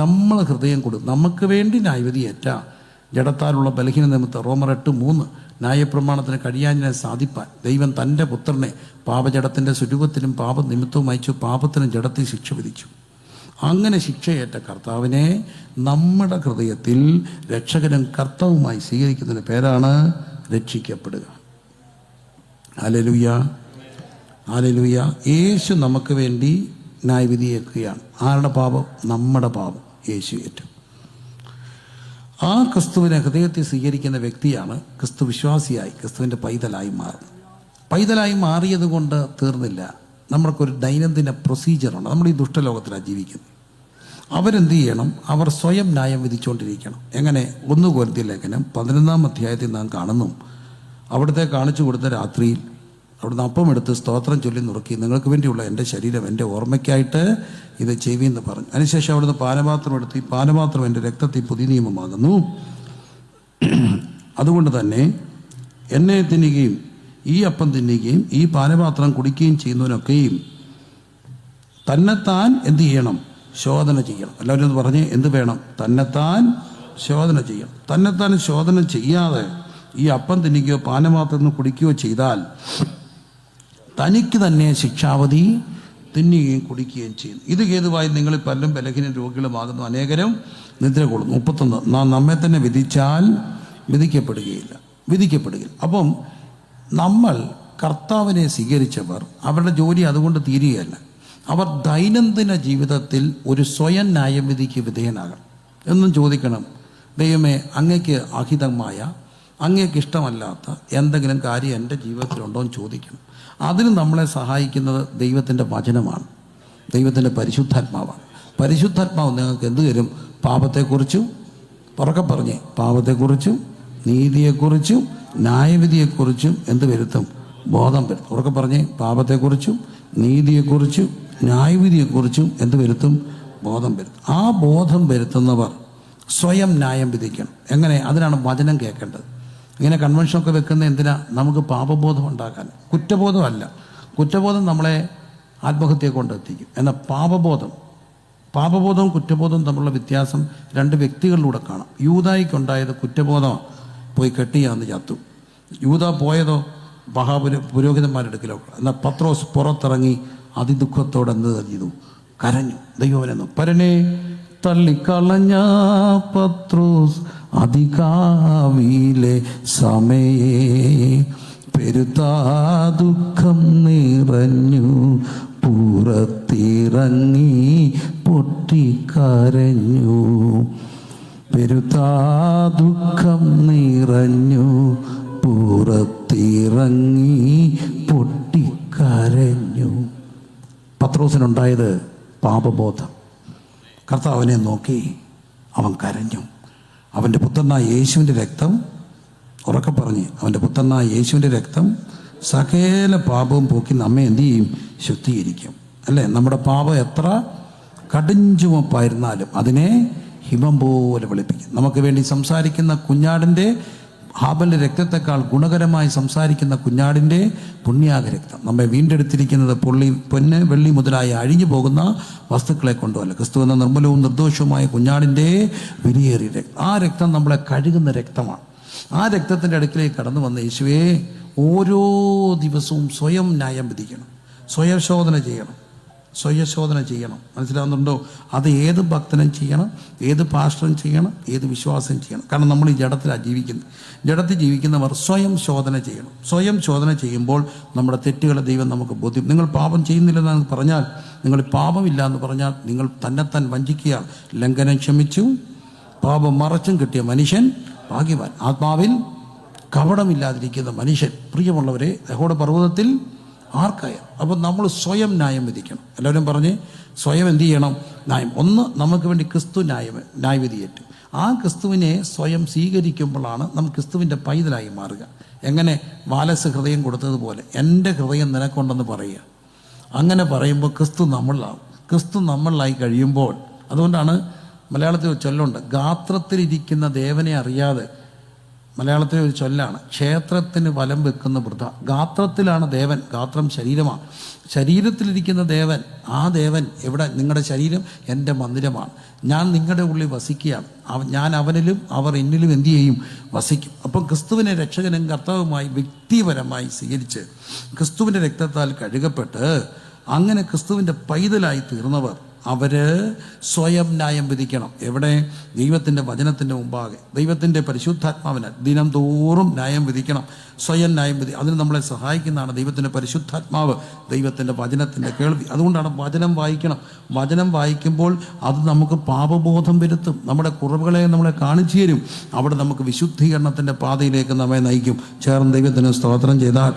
നമ്മൾ ഹൃദയം കൊടുക്കും. നമുക്ക് വേണ്ടി ന്യായവിധിയേറ്റ ജഡത്താലുള്ള ബലഹീന നിമിത്തം റോമർ 8:3 ന്യായപ്രമാണത്തിന് കഴിയാഞ്ഞതിനെ സാധിപ്പാൻ ദൈവം തൻ്റെ പുത്രനെ പാപജഡത്തിൻ്റെ സ്വരൂപത്തിലും പാപനിമിത്തവും അയച്ചു പാപത്തിനും ജഡത്തിൽ ശിക്ഷ വിധിച്ചു. അങ്ങനെ ശിക്ഷയേറ്റ കർത്താവിനെ നമ്മുടെ ഹൃദയത്തിൽ രക്ഷകനും കർത്താവുമായി സ്വീകരിക്കുന്നതിന് പേരാണ് രക്ഷിക്കപ്പെടുക. Hallelujah, hallelujah. യേശു നമുക്ക് വേണ്ടി ന്യായവിധിയേക്കുകയാണ്. ആരുടെ പാപം? നമ്മുടെ പാപം യേശു ഏറ്റു. ആ ക്രിസ്തുവിനെ ഹൃദയത്തിൽ സ്വീകരിക്കുന്ന വ്യക്തിയാണ് ക്രിസ്തു വിശ്വാസിയായി, ക്രിസ്തുവിൻ്റെ പൈതലായി മാറുന്നത്. പൈതലായി മാറിയത് കൊണ്ട് തീർന്നില്ല. നമ്മൾക്കൊരു ദൈനംദിന പ്രൊസീജിയറുണ്ട്. നമ്മൾ ഈ ദുഷ്ടലോകത്തിലാണ് ജീവിക്കുന്നത്. അവരെന്ത് ചെയ്യണം? അവർ സ്വയം ന്യായം വിധിച്ചുകൊണ്ടിരിക്കണം. എങ്ങനെ? 1 കൊരിന്ത്യർ ലേഖനം 11-ാം അധ്യായത്തിൽ നാം കാണുന്നു. അവിടുത്തെ കാണിച്ചു കൊടുത്ത രാത്രിയിൽ അവിടുന്ന് അപ്പമെടുത്ത് സ്തോത്രം ചൊല്ലി നുറുക്കി, നിങ്ങൾക്ക് വേണ്ടിയുള്ള എൻ്റെ ശരീരം എൻ്റെ ഓർമ്മയ്ക്കായിട്ട് ഇത് ചെയ്യുമെന്ന് പറഞ്ഞു. അതിനുശേഷം അവിടുന്ന് പാനപാത്രം എടുത്ത്, ഈ പാനപാത്രം എൻ്റെ രക്തത്തിൽ പുതിയ നിയമമാകുന്നു. അതുകൊണ്ട് തന്നെ എന്നെ തിന്നുകയും ഈ അപ്പം തിന്നുകയും ഈ പാനപാത്രം കുടിക്കുകയും ചെയ്യുന്നവനൊക്കെയും തന്നെത്താൻ എന്ത് ചെയ്യണം? ശോധന ചെയ്യണം. എല്ലാവരും ഒന്ന് പറഞ്ഞ്, എന്ത് വേണം? തന്നെത്താൻ ശോധന ചെയ്യണം. തന്നെത്താൻ ശോധന ചെയ്യാതെ ഈ അപ്പം തിന്നുകയോ പാനപാത്രം കുടിക്കുകയോ ചെയ്താൽ തനിക്ക് തന്നെ ശിക്ഷാവധി തിന്നുകയും കുടിക്കുകയും ചെയ്യുന്നു. ഇത് ഹേതുവായി നിങ്ങൾ പലരും ബലഹീന രോഗികളുമാകുന്നു, അനേകരും നിദ്ര കൊള്ളുന്നു. 31 നാം നമ്മെ തന്നെ വിധിച്ചാൽ വിധിക്കപ്പെടുകയില്ല. അപ്പം നമ്മൾ കർത്താവിനെ സ്വീകരിച്ചവർ അവരുടെ ജോലി അതുകൊണ്ട് തീരുകയല്ല. അവർ ദൈനംദിന ജീവിതത്തിൽ ഒരു സ്വയം ന്യായവിധിക്ക് വിധേയനാകണം. എന്നും ചോദിക്കണം, ദൈവമേ, അങ്ങയ്ക്ക് അഹിതമായ, അങ്ങയ്ക്ക് ഇഷ്ടമല്ലാത്ത എന്തെങ്കിലും കാര്യം എൻ്റെ ജീവിതത്തിലുണ്ടോ എന്ന് ചോദിക്കണം. അതിന് നമ്മളെ സഹായിക്കുന്നത് ദൈവത്തിൻ്റെ വചനമാണ്, ദൈവത്തിൻ്റെ പരിശുദ്ധാത്മാവാണ്. പരിശുദ്ധാത്മാവ് നിങ്ങൾക്ക് എന്ത് തരും? പാപത്തെക്കുറിച്ചും, പുറകെ പറഞ്ഞേ, പാപത്തെക്കുറിച്ചും നീതിയെക്കുറിച്ചും ന്യായവിധിയെക്കുറിച്ചും എന്ത് വരുത്തും? ബോധം വരുത്തും. ഉറക്കെ പറഞ്ഞേ, പാപത്തെക്കുറിച്ചും നീതിയെക്കുറിച്ചും ന്യായവിധിയെക്കുറിച്ചും എന്ത് വരുത്തും? ബോധം വരുത്തും. ആ ബോധം വരുത്തുന്നവർ സ്വയം ന്യായം വിധിക്കണം. എങ്ങനെ? അതിനാണ് വചനം കേൾക്കേണ്ടത്. ഇങ്ങനെ കൺവെൻഷനൊക്കെ വെക്കുന്ന എന്തിനാ? നമുക്ക് പാപബോധം ഉണ്ടാക്കാൻ, കുറ്റബോധമല്ല, കുറ്റബോധം നമ്മളെ ആത്മഹത്യയെ കൊണ്ടെത്തിക്കും. എന്നാൽ പാപബോധവും കുറ്റബോധവും തമ്മിലുള്ള വ്യത്യാസം രണ്ട് വ്യക്തികളിലൂടെ കാണാം. യൂദായിക്കുണ്ടായത് കുറ്റബോധമാണ്, പോയി കെട്ടിയാന്ന് ചത്തു. യൂദ പോയതോ പുരോഹിതന്മാരുടെ അടുക്കലോട്ട്. എന്നാൽ പത്രോസ് പുറത്തിറങ്ങി അതിദുഃഖത്തോടെ എന്ത് ചെയ്തു? കരഞ്ഞു. ദൈവമെന്നു പരനെ തള്ളിക്കളഞ്ഞ പത്രോസ് അതികാവിലെ സമയേ പെരുത്താ ദുഃഖം നിറഞ്ഞു പുറത്തിറങ്ങി പൊട്ടിക്കരഞ്ഞു. പെരുത്താ ദുഃഖം നിറഞ്ഞു പുറത്തിറങ്ങി പൊട്ടിക്കരഞ്ഞു. പത്രോസിനുണ്ടായത് പാപബോധം. കർത്താവിനെ നോക്കി അവൻ കരഞ്ഞു. അവൻ്റെ പുത്രനായ യേശുവിൻ്റെ രക്തം, ഉറക്കെ പറഞ്ഞ്, അവൻ്റെ പുത്രനായ യേശുവിൻ്റെ രക്തം സകല പാപവും പോക്കി നമ്മെ എന്ത് ചെയ്യും? ശുദ്ധീകരിക്കും. അല്ലേ? നമ്മുടെ പാപം എത്ര കടുഞ്ചുമപ്പായിരുന്നാലും അതിനെ ഹിമം പോലെ വെളുപ്പിക്കും. നമുക്ക് വേണ്ടി സംസാരിക്കുന്ന കുഞ്ഞാടിൻ്റെ ഹാബലിൻ്റെ രക്തത്തെക്കാൾ ഗുണകരമായി സംസാരിക്കുന്ന കുഞ്ഞാടിൻ്റെ പുണ്യാഗ രക്തം നമ്മെ വീണ്ടെടുത്തിരിക്കുന്നത് പൊന്ന് വെള്ളി മുതലായി അഴിഞ്ഞു പോകുന്ന വസ്തുക്കളെ കൊണ്ടുമല്ല, ക്രിസ്തു എന്ന നിർമ്മലവും നിർദോഷവുമായ കുഞ്ഞാടിൻ്റെ വിലയേറിയ രക്തം. ആ രക്തം നമ്മളെ കഴുകുന്ന രക്തമാണ്. ആ രക്തത്തിൻ്റെ അടുക്കിലേക്ക് കടന്നു വന്ന യേശുവേ, ഓരോ ദിവസവും സ്വയം ന്യായം വിധിക്കണം, സ്വയശോധന ചെയ്യണം. മനസ്സിലാവുന്നുണ്ടോ? അത് ഏത് ഭക്തനും ചെയ്യണം, ഏത് പാസ്റ്ററും ചെയ്യണം, ഏത് വിശ്വാസം ചെയ്യണം. കാരണം നമ്മൾ ഈ ജഡത്തിലാണ് ജീവിക്കുന്നത്. ജഡത്തിൽ ജീവിക്കുന്നവർ സ്വയം ശോധന ചെയ്യണം. സ്വയം ശോധന ചെയ്യുമ്പോൾ നമ്മുടെ തെറ്റുകളെ ദൈവം നമുക്ക് ബോധ്യം. നിങ്ങൾ പാപം ചെയ്യുന്നില്ലെന്ന് പറഞ്ഞാൽ, നിങ്ങൾ പാപമില്ല എന്ന് പറഞ്ഞാൽ നിങ്ങൾ തന്നെത്താൻ വഞ്ചിക്കുകയാണ്. ലംഘനം ക്ഷമിച്ചു പാപം മറച്ചും കിട്ടിയ മനുഷ്യൻ ഭാഗ്യവാൻ. ആത്മാവിൽ കപടമില്ലാതിരിക്കുന്ന മനുഷ്യൻ. പ്രിയമുള്ളവരെ, യഹോവയുടെ പർവ്വതത്തിൽ ആർക്കായ. അപ്പം നമ്മൾ സ്വയം ന്യായം വിധിക്കണം. എല്ലാവരും പറഞ്ഞ് സ്വയം എന്ത് ചെയ്യണം? ന്യായം. ഒന്ന്, നമുക്ക് വേണ്ടി ക്രിസ്തു ന്യായവിധിയേറ്റു. ആ ക്രിസ്തുവിനെ സ്വയം സ്വീകരിക്കുമ്പോഴാണ് നമ്മൾ ക്രിസ്തുവിൻ്റെ പൈതലായി മാറുക. എങ്ങനെ? വാലസ് ഹൃദയം കൊടുത്തതുപോലെ എൻ്റെ ഹൃദയം നിനക്കൊണ്ടെന്ന് പറയുക. അങ്ങനെ പറയുമ്പോൾ ക്രിസ്തു നമ്മളിലായി കഴിയുമ്പോൾ, അതുകൊണ്ടാണ് മലയാളത്തിൽ ഒരു ചൊല്ലുണ്ട്, ഗാത്രത്തിലിരിക്കുന്ന ദേവനെ അറിയാതെ. മലയാളത്തിലെ ഒരു ചൊല്ലാണ്, ക്ഷേത്രത്തിന് വലം വെക്കുന്ന വൃഥ. ഗാത്രത്തിലാണ് ദേവൻ, ഗാത്രം ശരീരമാണ്. ശരീരത്തിലിരിക്കുന്ന ദേവൻ, ആ ദേവൻ എവിടെ? നിങ്ങളുടെ ശരീരം എൻ്റെ മന്ദിരമാണ്. ഞാൻ നിങ്ങളുടെ ഉള്ളിൽ വസിക്കുകയാണ്. ഞാൻ അവനിലും അവർ എന്നിലും എന്തു ചെയ്യും? വസിക്കും. അപ്പം ക്രിസ്തുവിനെ രക്ഷകനും കർത്താവുമായി വ്യക്തിപരമായി സ്വീകരിച്ച് ക്രിസ്തുവിൻ്റെ രക്തത്താൽ കഴുകപ്പെട്ട് അങ്ങനെ ക്രിസ്തുവിൻ്റെ പൈതലായി തീർന്നവർ അവര് സ്വയം ന്യായം വിധിക്കണം. എവിടെ? ദൈവത്തിൻ്റെ വചനത്തിൻ്റെ മുമ്പാകെ, ദൈവത്തിൻ്റെ പരിശുദ്ധാത്മാവിനാൽ ദിനം തോറും ന്യായം വിധിക്കണം. സ്വയം ന്യായം അതിന് നമ്മളെ സഹായിക്കുന്നതാണ് ദൈവത്തിൻ്റെ പരിശുദ്ധാത്മാവ്, ദൈവത്തിൻ്റെ വചനത്തിൻ്റെ കേൾവി. അതുകൊണ്ടാണ് വചനം വായിക്കണം. വചനം വായിക്കുമ്പോൾ അത് നമുക്ക് പാപബോധം വരുത്തും, നമ്മുടെ കുറവുകളെ നമ്മളെ കാണിച്ചു തരും. അവിടെ നമുക്ക് വിശുദ്ധീകരണത്തിൻ്റെ പാതയിലേക്ക് നമ്മെ നയിക്കും. ചേർന്ന് ദൈവത്തിന് സ്തോത്രം ചെയ്താൽ